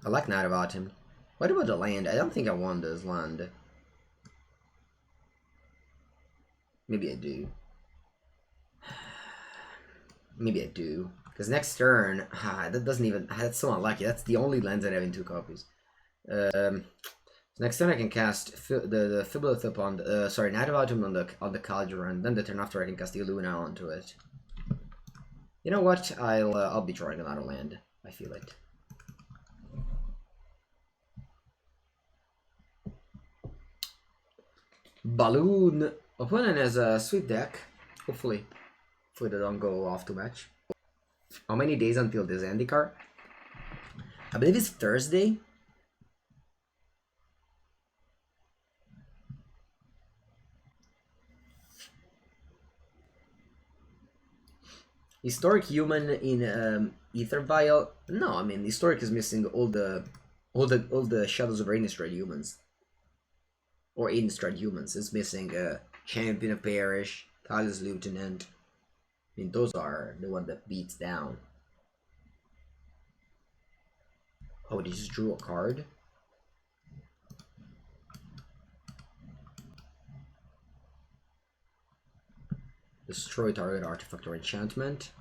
I like Night of Autumn. What about the land? I don't think I want this land. Maybe I do. Maybe I do. Because next turn, that doesn't even... That's so unlucky. That's the only lands that I have in 2 copies. Next turn I can cast the Fibulathip on the... sorry, Night of Autumn on the Cauldron. Then the turn after I can cast the Luna onto it. You know what? I'll be drawing another land. I feel it. Balloon. Opponent has a sweet deck. Hopefully they don't go off too much. How many days until this Zendikar? I believe it's Thursday. Historic Human in Ether Vial? No, I mean Historic is missing all the Shadows of Innistrad humans. Or Innistrad humans. It's missing Champion of Parish, Talus Lieutenant. I mean, those are the one that beats down. Oh, they just drew a card? Destroy target artifact or enchantment.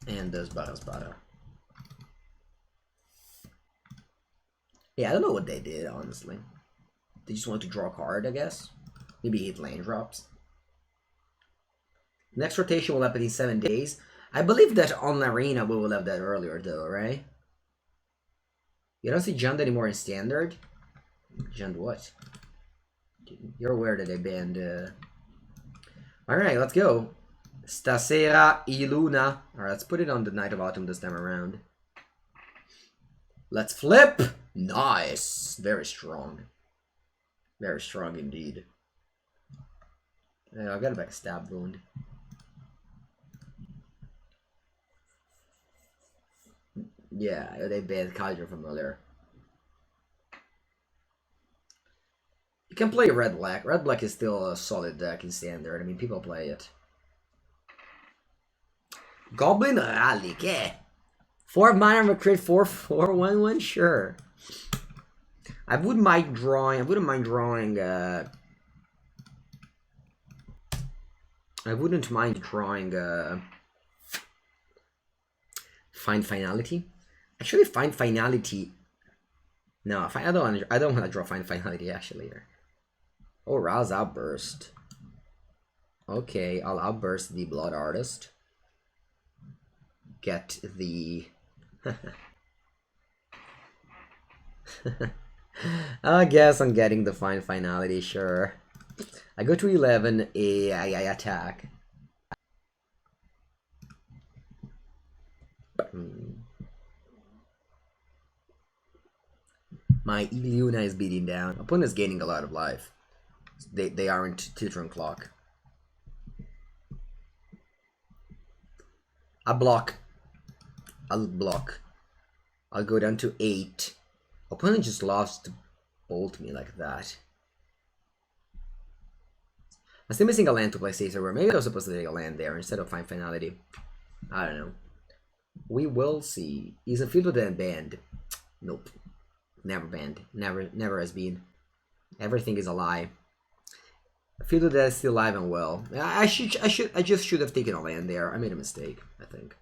And there's Barasbara. Yeah, I don't know what they did, honestly. They just want to draw a card, I guess. Maybe hit land drops. Next rotation will happen in 7 days. I believe that on Arena we will have that earlier, though, right? You don't see Jund anymore in Standard? Jund what? You're aware that they banned... Alright, let's go. Stasera y Luna. Alright, let's put it on the Night of Autumn this time around. Let's flip! Nice! Very strong. Very strong indeed. Yeah, I got a backstab wound. Yeah, they banned Kaiser from there. You can play Red Black. Red Black is still a solid deck in standard. I mean, people play it. Goblin Rally, yeah. 4 mana recruit 4/4/1/1, sure. I wouldn't mind drawing. I wouldn't mind drawing. Find Finality. Actually, Find Finality. No, I don't want to draw Find Finality actually. Oh, Rouse Outburst. Okay, I'll outburst the Blood Artist. Get the. I guess I'm getting the Find Finality, sure. I go to 11, I attack. My Iliuna is beating down. Opponent is gaining a lot of life. They aren't 2-turn clock. I'll block. I'll go down to 8. Opponent just loves to bolt me like that. I'm still missing a land to play Caesar. Maybe I was supposed to take a land there instead of Find Finality. I don't know. We will see. Is a field with a banned? Nope. Never banned. Never has been. Everything is a lie. I feel that is still alive and well. I just should have taken a land there. I made a mistake, I think.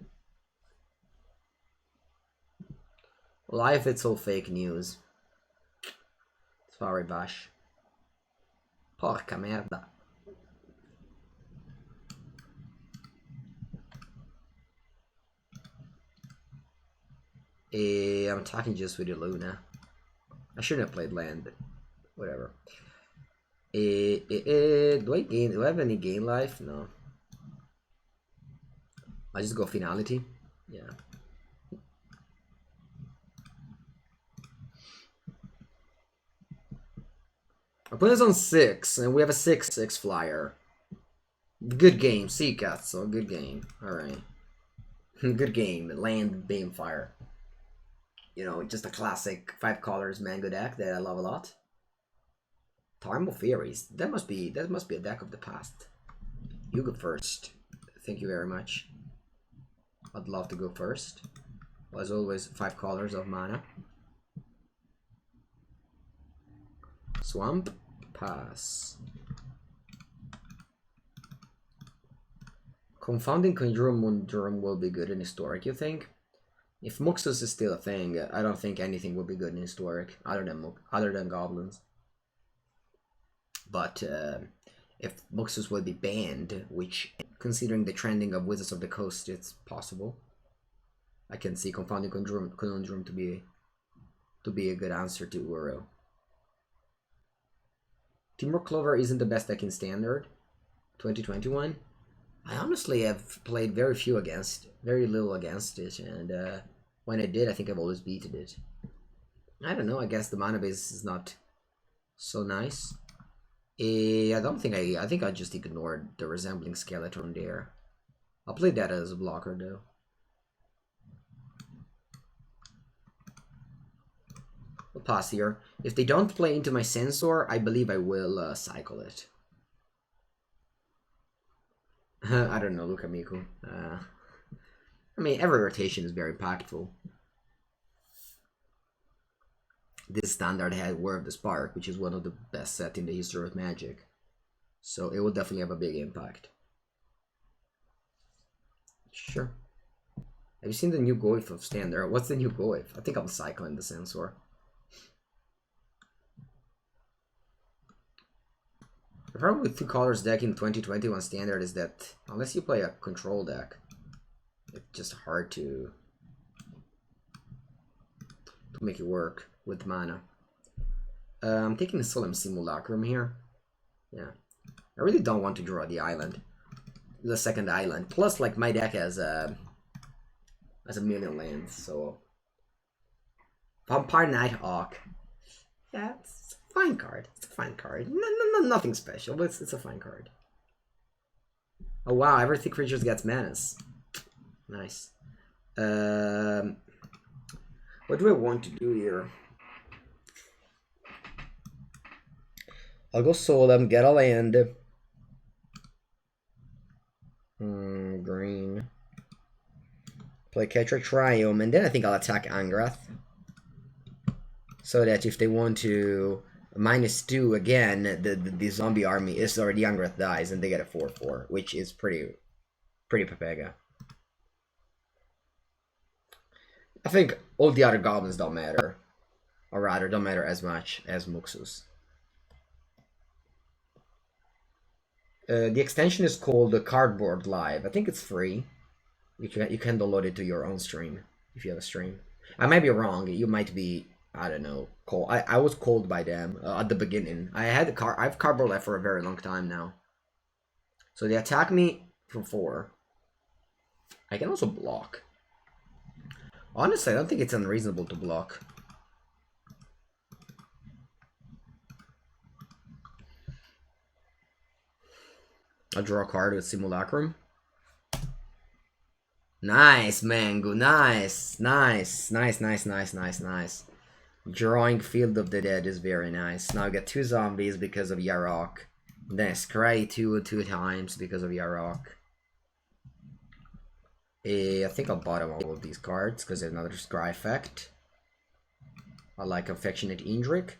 Life, it's all fake news. Sorry, Bash. Porca merda. I'm attacking just with Luna. I shouldn't have played land, but whatever. Do I have any gain life? No. I just go Finality. Yeah. Opponent's on 6, and we have a 6/6 flyer. Good game, Sea Castle. Good game. Alright. Good game. Land, Bane, Fire. You know, just a classic 5 colors mango deck that I love a lot. Time Theories. That must be a deck of the past. You go first. Thank you very much. I'd love to go first. As always, 5 colors of mana. Swamp. Pass. Confounding Conjurum will be good in Historic, you think? If Muxus is still a thing, I don't think anything will be good in Historic, other than Goblins. But if Muxus will be banned, which, considering the trending of Wizards of the Coast, it's possible. I can see Confounding Conundrum to be a good answer to Uro. Timur Clover isn't the best deck in Standard 2021. I honestly have played very little against it, and when I did, I think I've always beaten it. I don't know, I guess the mana base is not so nice. I think I just ignored the Resembling Skeleton there. I'll play that as a blocker though. We'll pass here. If they don't play into my Censor, I believe I will cycle it. I don't know, look at Miku. I mean, every rotation is very impactful. This standard had War of the Spark, which is one of the best sets in the history of Magic. So it will definitely have a big impact. Sure. Have you seen the new Goif of Standard? What's the new Goif? I think I'm cycling the Censor. The problem with 2 colors deck in 2021 Standard is that unless you play a control deck, it's just hard to make it work with mana. I'm taking the Solemn Simulacrum here. Yeah. I really don't want to draw the island. the second island. Plus, like, my deck has a million lands, so Vampire Nighthawk. Yeah, it's a fine card. It's a fine card. Nothing special, but it's a fine card. Oh wow, everything creatures gets menace. Nice. What do I want to do here? I'll go soul them, get a land. Green. Play Catcher Triome, and then I think I'll attack Angrath. So that if they want to -2 again, the zombie army is, or the Angrath dies, and they get a 4/4, which is pretty Pepega. I think all the other goblins don't matter. Or rather, don't matter as much as Muxus. The extension is called Cardboard Live. I think it's free. You can download it to your own stream if you have a stream. I might be wrong. You might be, I don't know, cold. I was cold by them at the beginning. I've Cardboard Live for a very long time now. So they attack me for 4. I can also block. Honestly, I don't think it's unreasonable to block. I'll draw a card with Simulacrum. Nice, Mango. Nice. Drawing Field of the Dead is very nice. Now I got 2 zombies because of Yarok. Then Scry 2 times because of Yarok. I think I'll bottom all of these cards because there's another Scry effect. I like Affectionate Indrik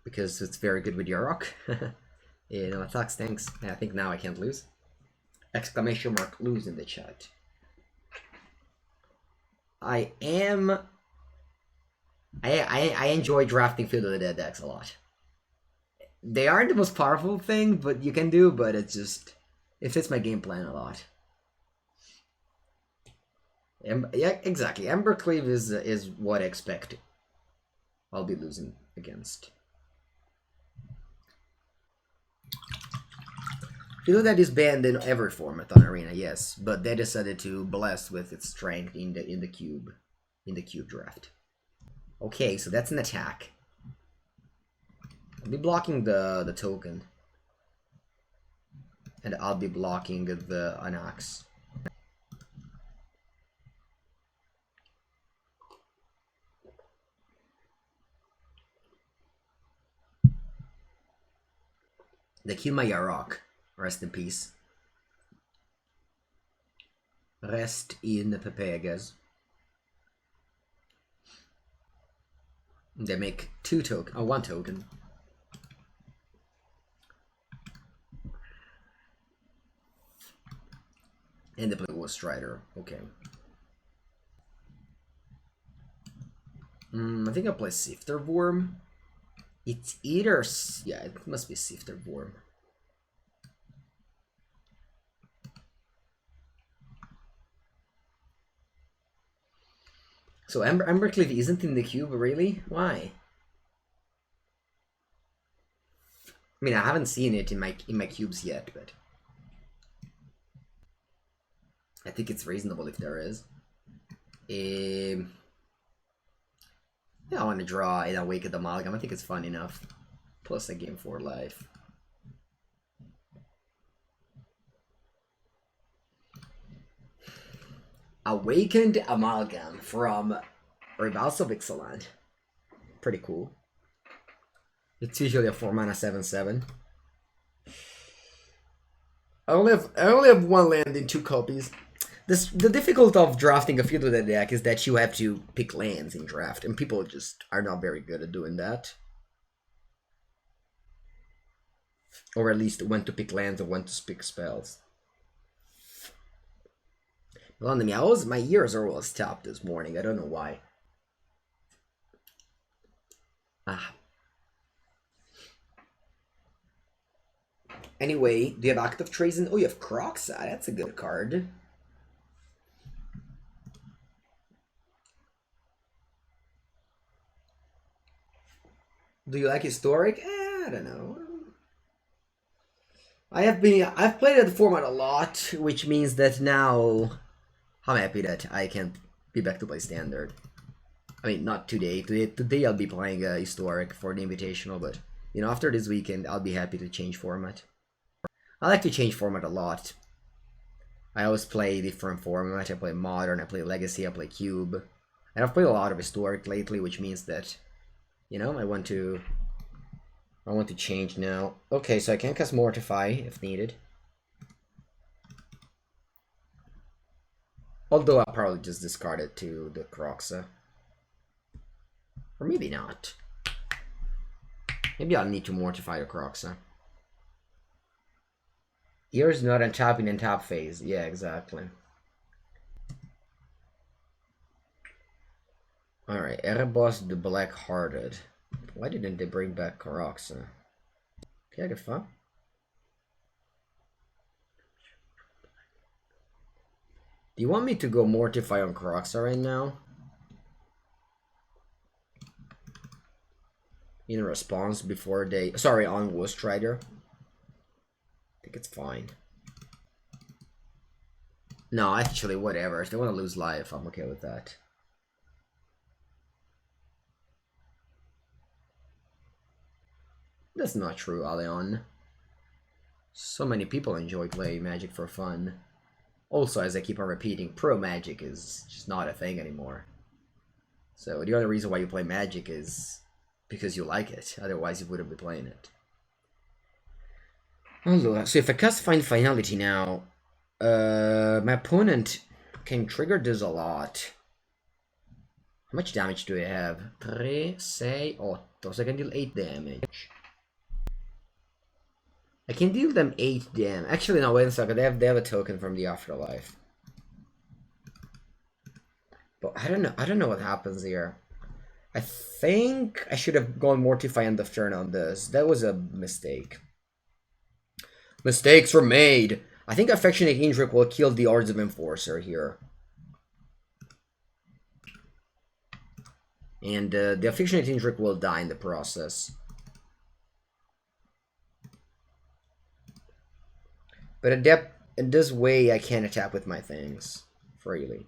because it's very good with Yarok. Yeah, no, attack stinks. Yeah, I think now I can't lose. Exclamation mark lose in the chat. I enjoy drafting Field of the Dead decks a lot. They aren't the most powerful thing, but you can do, but it fits my game plan a lot. Yeah, exactly. Embercleave is what I expect I'll be losing against. You know that is banned in every format on Arena, yes, but they decided to bless with its strength in the cube draft. Okay, so that's an attack. I'll be blocking the token, and I'll be blocking the Anax. They kill my Yarok. Rest in peace. Rest in Pepegas. They make 2 tokens. Oh, 1 token. And they play War Strider. Okay. I think I'll play Sifter Worm. It's either... yeah, it must be Sifter Worm. So Embercleave isn't in the cube, really? Why? I mean, I haven't seen it in my cubes yet, but I think it's reasonable if there is. Yeah, I want to draw an Awakened Amalgam. I think it's fun enough. Plus a game 4 life. Awakened Amalgam from Rebels of Ixalan. Pretty cool. It's usually a 4-mana 7/7. I only have 1 land in 2 copies. The difficulty of drafting a Field of the deck is that you have to pick lands in draft, and people just are not very good at doing that. Or at least when to pick lands or when to pick spells. My ears are all stopped this morning. I don't know why. Anyway, do you have Active Treason? Oh, you have Croxa. That's a good card. Do you like Historic? I don't know. I've played the format a lot, which means that now I'm happy that I can be back to play standard. I mean, not today. Today I'll be playing historic for the invitational, but you know, after this weekend, I'll be happy to change format. I like to change format a lot. I always play different format. I play modern, I play legacy, I play cube, and I've played a lot of historic lately, which means that, you know, I want to change now. Okay, so I can cast Mortify if needed. Although I'll probably just discard it to the Croxa. Or maybe not. Maybe I'll need to Mortify the Croxa. Here's not untapping in top phase. Yeah, exactly. Alright, Erebos the Black-Hearted. Why didn't they bring back Croxa? Okay, the fuck? Do you want me to go Mortify on Croxa right now? In response before they... Sorry, on Woostrider. I think it's fine. No, actually, whatever. If they want to lose life, I'm okay with that. That's not true, Aleon. So many people enjoy playing Magic for fun. Also, as I keep on repeating, Pro Magic is just not a thing anymore. So the other reason why you play Magic is because you like it. Otherwise, you wouldn't be playing it. So if I cast Find Finality now, my opponent can trigger this a lot. How much damage do I have? 3, 6, 8. So I can deal 8 damage. I can deal them 8 damage. Actually, no, wait a second. They have a token from the afterlife. But I don't know what happens here. I think I should have gone Mortify end of turn on this. That was a mistake. Mistakes were made. I think Affectionate Indrik will kill the Ords of Enforcer here. And the Affectionate Indrik will die in the process. But in this way, I can attack with my things freely.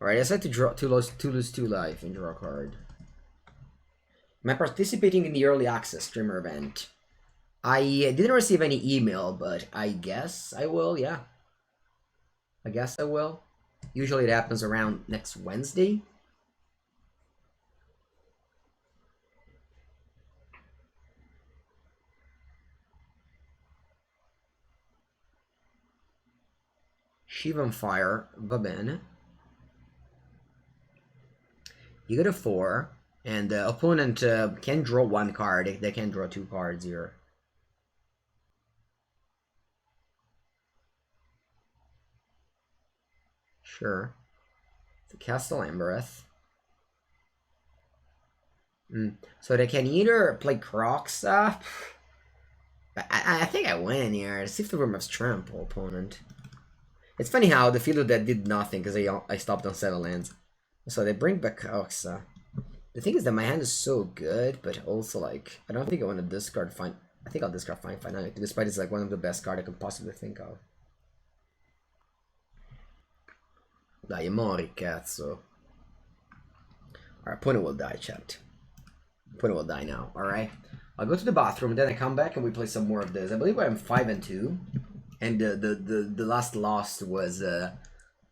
Alright, I decided to draw to lose 2 life and draw a card. Am I participating in the early access streamer event? I didn't receive any email, but I guess I will, yeah. I guess I will. Usually it happens around next Wednesday. Shivan Fire, Vaben. You get a 4, and the opponent can draw 1 card. They can draw 2 cards here. Sure. It's a Castle Embereth. So they can either play Croxa. I think I win here. See if the room has trample opponent. It's funny how the field that did nothing because I stopped on 7 lands. So they bring back Croxa. The thing is that my hand is so good, but also like I don't think I want to discard Fine. I think I'll discard Fine Finality, despite it's like one of the best cards I can possibly think of. Dai, mori, cazzo. Our opponent will die, chat. Opponent will die now, alright? I'll go to the bathroom, then I come back and we play some more of this. I believe I'm 5-2. And the last loss was the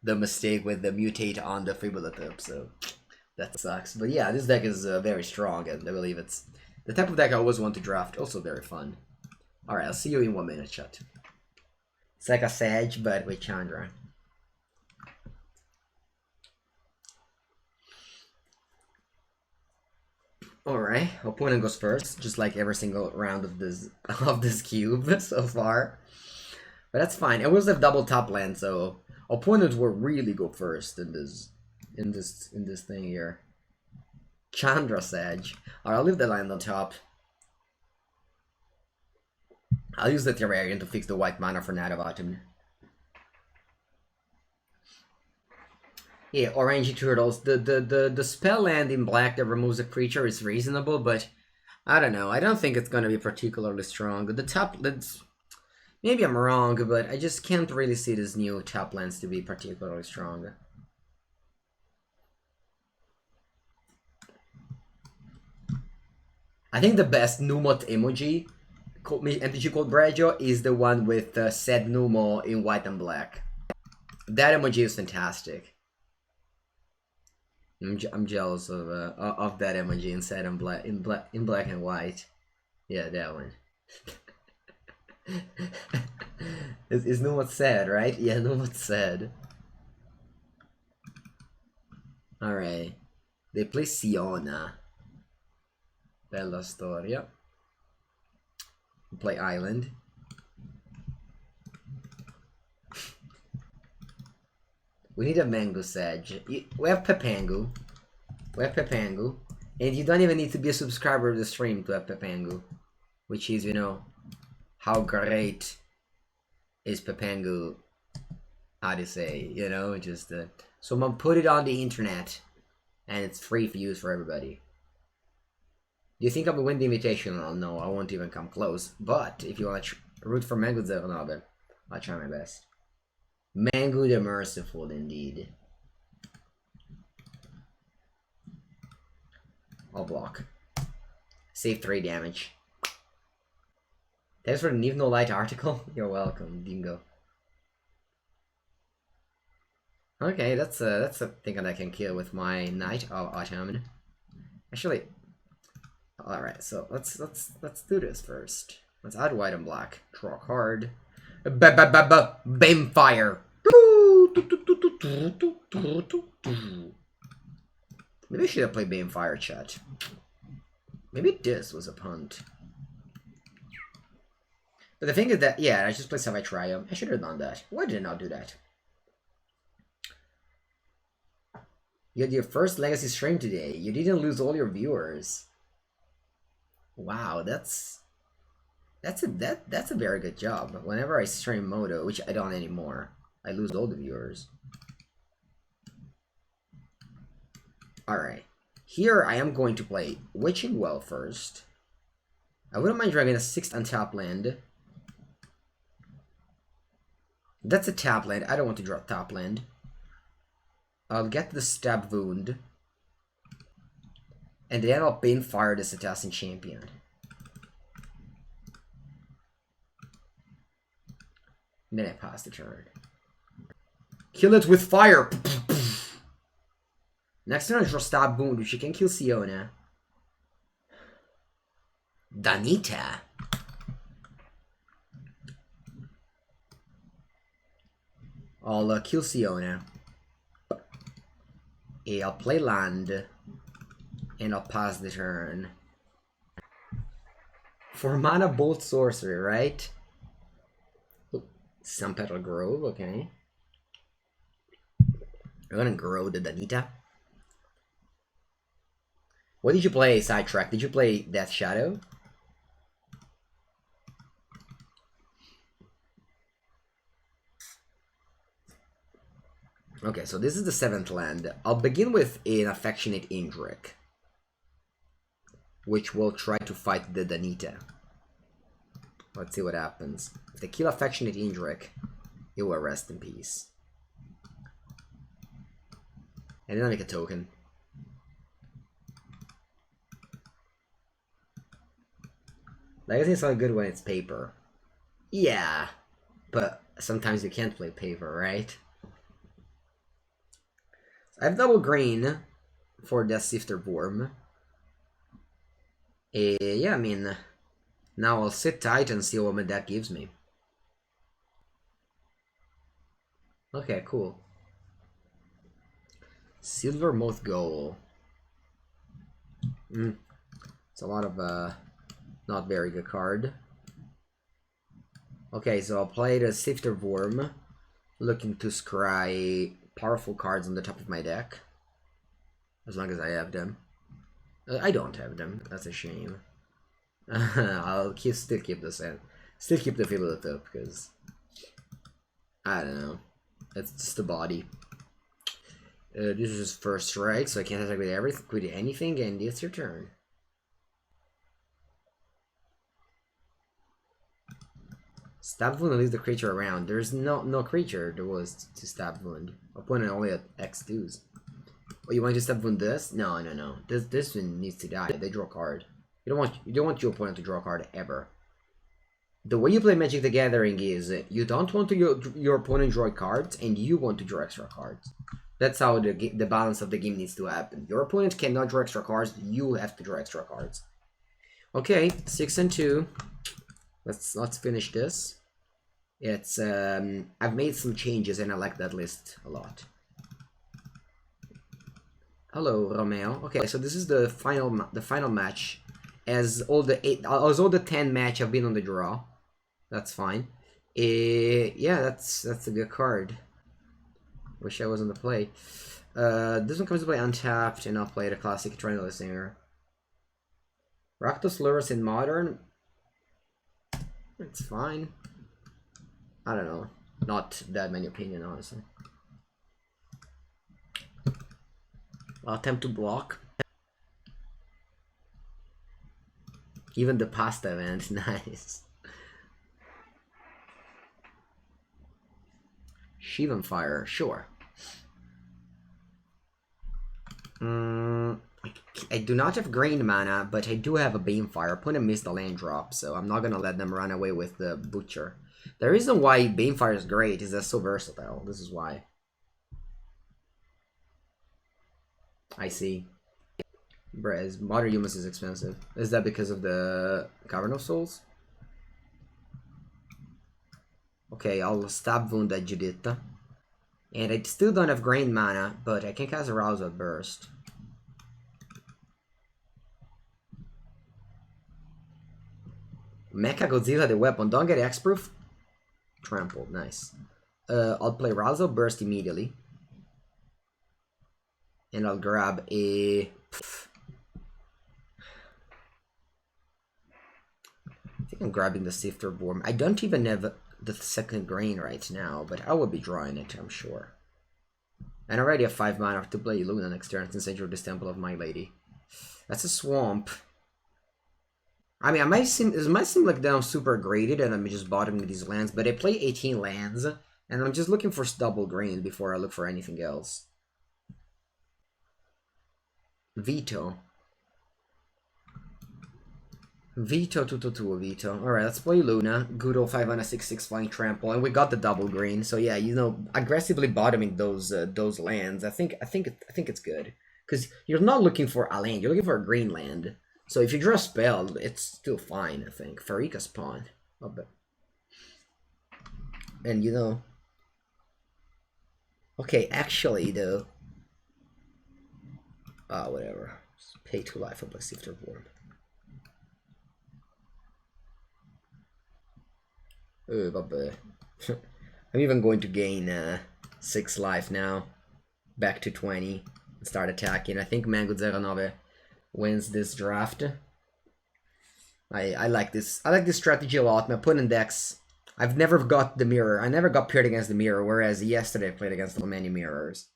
mistake with the mutate on the Fibula, so that sucks. But yeah, this deck is very strong, and I believe it's the type of deck I always want to draft. Also very fun. Alright, I'll see you in 1 minute, chat. It's like a Sage, but with Chandra. Alright, opponent goes first, just like every single round of this cube so far. But that's fine. It was a double top land, so opponents will really go first in this thing here. Chandra Sage. Alright, I'll leave the land on top. I'll use the Terrarian to fix the white mana for Natavatim. Yeah, Orangey Turtles. The spell land in black that removes a creature is reasonable, but I don't know. I don't think it's gonna be particularly strong. The top lands, maybe I'm wrong, but I just can't really see this new top lands to be particularly strong. I think the best Numot emoji, MTG called Breggio, is the one with said Numo in white and black. That emoji is fantastic. I'm jealous of that emoji inside in black and white. Yeah, that one. is Numot sad, right? Yeah, Numot sad. All right, they play Siona. Bella storia. Play Island. We need a Mango Sedge. We have Pepangu. And you don't even need to be a subscriber of the stream to have Pepangu. Which is, you know, how great is Pepangu, how to say, you know, just someone put it on the internet and it's free for use for everybody. Do you think I will win the Invitational? No, I won't even come close. But if you want to root for Mango Zernobe, I'll try my best. Mango the Merciful, indeed. I'll block. Save 3 damage. Thanks for the Need No Light article. You're welcome, Dingo. Okay, that's a thing that I can kill with my Knight of Autumn. Actually, all right. So let's do this first. Let's add white and black. Draw a card. Bam fire. Maybe I should have played Bane Fire, chat. Maybe this was a punt. But the thing is that, yeah, I just played Savai Trio. I should have done that. Why did I not do that? You had your first Legacy stream today. You didn't lose all your viewers. Wow, that's a very good job. Whenever I stream Moto, which I don't anymore, I lose all the viewers. Alright. Here I am going to play Witching Well first. I wouldn't mind driving a 6th on top land. That's a tap land. I don't want to draw top land. I'll get the Stab Wound. And then I'll Bane Fire this Assassin Champion. And then I pass the turn. Kill it with fire! Next turn I draw Stab Wound, which you can kill Siona. Danita. I'll kill Siona. I'll play land. And I'll pass the turn. For mana Bolt Sorcery, right? Sun Petal Grove, okay. I'm gonna grow the Danita. What did you play, Sidetrack? Did you play Death Shadow? Okay, so this is the 7th land. I'll begin with an Affectionate Indrik, which will try to fight the Danita. Let's see what happens. If they kill Affectionate Indrik, it will rest in peace. And then I make a token. Legacy is not good when it's paper. Yeah, but sometimes you can't play paper, right? I have double green for the Sifter Worm. Yeah, I mean, now I'll sit tight and see what my deck gives me. Okay, cool. Silver Moth Goal. It's a lot of not very good card. Okay, so I'll play the Sifter Worm, looking to scry powerful cards on the top of my deck, as long as I have them. I don't have them. That's a shame. I'll still keep the feel at the top because I don't know. It's just the body. This is first strike, so I can't attack with anything, and it's your turn. Stab wound leaves the creature around. There's no creature there was to stab wound. Opponent only at X2s. Oh, you want to stab wound this? No. This one needs to die. They draw a card. You don't want your opponent to draw a card ever. The way you play Magic the Gathering is you don't want your opponent draw cards, and you want to draw extra cards. That's how the balance of the game needs to happen. Your opponent cannot draw extra cards. You have to draw extra cards. Okay, 6 and 2. Let's finish this. It's I've made some changes and I like that list a lot. Hello, Romeo. Okay, so this is the final match. As all the 10 match have been on the draw. That's fine. Yeah, that's a good card. Wish I was on the play. This one comes to play untapped, and I'll play the classic Triangle Singer. Rakdos Lurus in Modern. It's fine. I don't know. Not that many opinion, honestly. I'll attempt to block. Even the pasta event, nice. Shivan Fire, sure. I do not have Grain Mana, but I do have a Banefire. Opponent missed the land drop, so I'm not gonna let them run away with the Butcher. The reason why Banefire is great is that it's so versatile. This is why. I see. Bruh, Modern Humans is expensive. Is that because of the Cavern of Souls? Okay, I'll stab wound at Judith. And I still don't have Grain Mana, but I can cast Arousal Burst. Mecha Godzilla the weapon. Don't get X-Proof? Trampled, nice. I'll play Arousal Burst immediately. And I'll grab a... I think I'm grabbing the Sifter Worm. I don't even have the second Grain right now, but I will be drawing it, I'm sure. And I already have 5 mana to play Luna next turn since I drew this Temple of My Lady. That's a swamp. I mean, it might seem like that I'm super graded and I'm just bottoming these lands, but I play 18 lands, and I'm just looking for double green before I look for anything else. Veto. Veto, 2/2, Veto. Alright, let's play Luna. Good old 5 on a 6/6 flying trample, and we got the double green. So yeah, you know, aggressively bottoming those lands. I think it's good, because you're not looking for a land, you're looking for a green land. So if you draw a spell, it's still fine. I think Farika's Pawn. And you know, okay, actually though, whatever. Just pay 2 life and play Sifter Worm. Oh, babe. I'm even going to gain 6 life now. Back to 20. And start attacking. I think Mango 09 wins this draft. I like this. I like this strategy a lot. My opponent decks, I've never got the mirror. I never got paired against the mirror, whereas yesterday I played against many mirrors.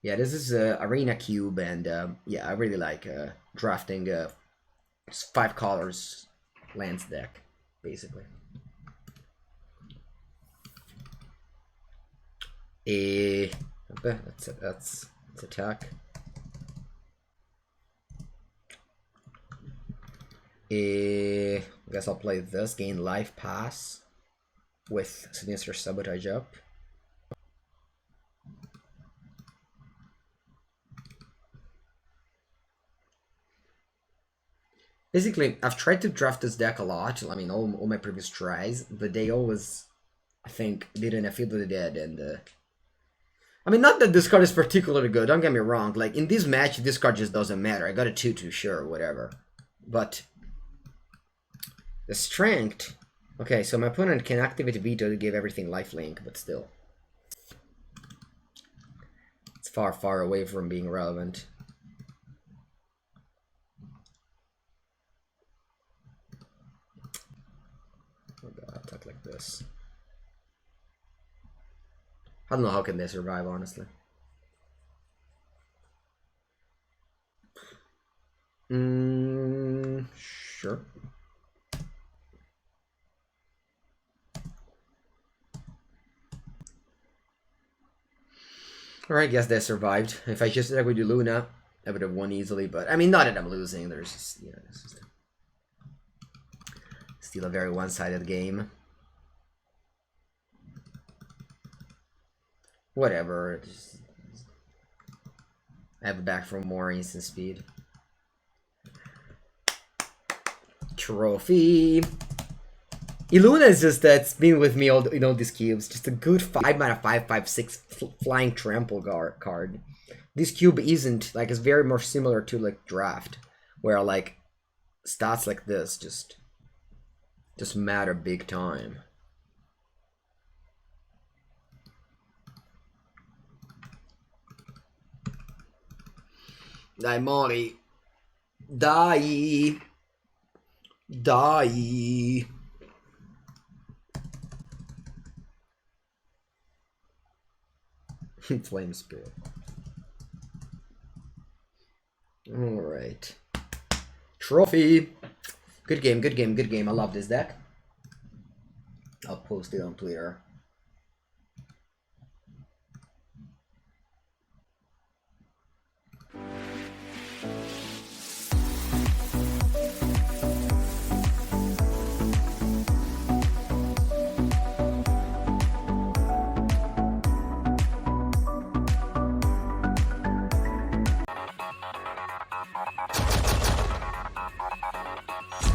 Yeah, this is Arena Cube, and yeah, I really like drafting 5 colors lands deck, basically. Let's attack. I guess I'll play this, gain life pass with Sinister Sabotage up. Basically, I've tried to draft this deck a lot. I mean, all my previous tries, but they always, I think, didn't. I feel that they did, and I mean, not that this card is particularly good. Don't get me wrong. Like in this match, this card just doesn't matter. I got a 2/2, sure, whatever. But the strength. Okay, so my opponent can activate Veto to give everything lifelink, but still, it's far, far away from being relevant. Oh god, attack like this. I don't know how can they survive, honestly. Sure. Or I guess they survived. If I just attack with Luna, I would have won easily, but I mean, not that I'm losing. There's just, you know, it's just still a very one-sided game. Whatever. Just, I have back for more instant speed. Trophy. Iluna is just that's been with me all these cubes. Just a good 5-5/5/6 flying trample card. This cube isn't like it's very more similar to like draft, where like stats like this just matter big time. Dai Mori. Dai. Die. Flame Spirit. Alright. Trophy. Good game, good game, good game. I love this deck. I'll post it on Twitter.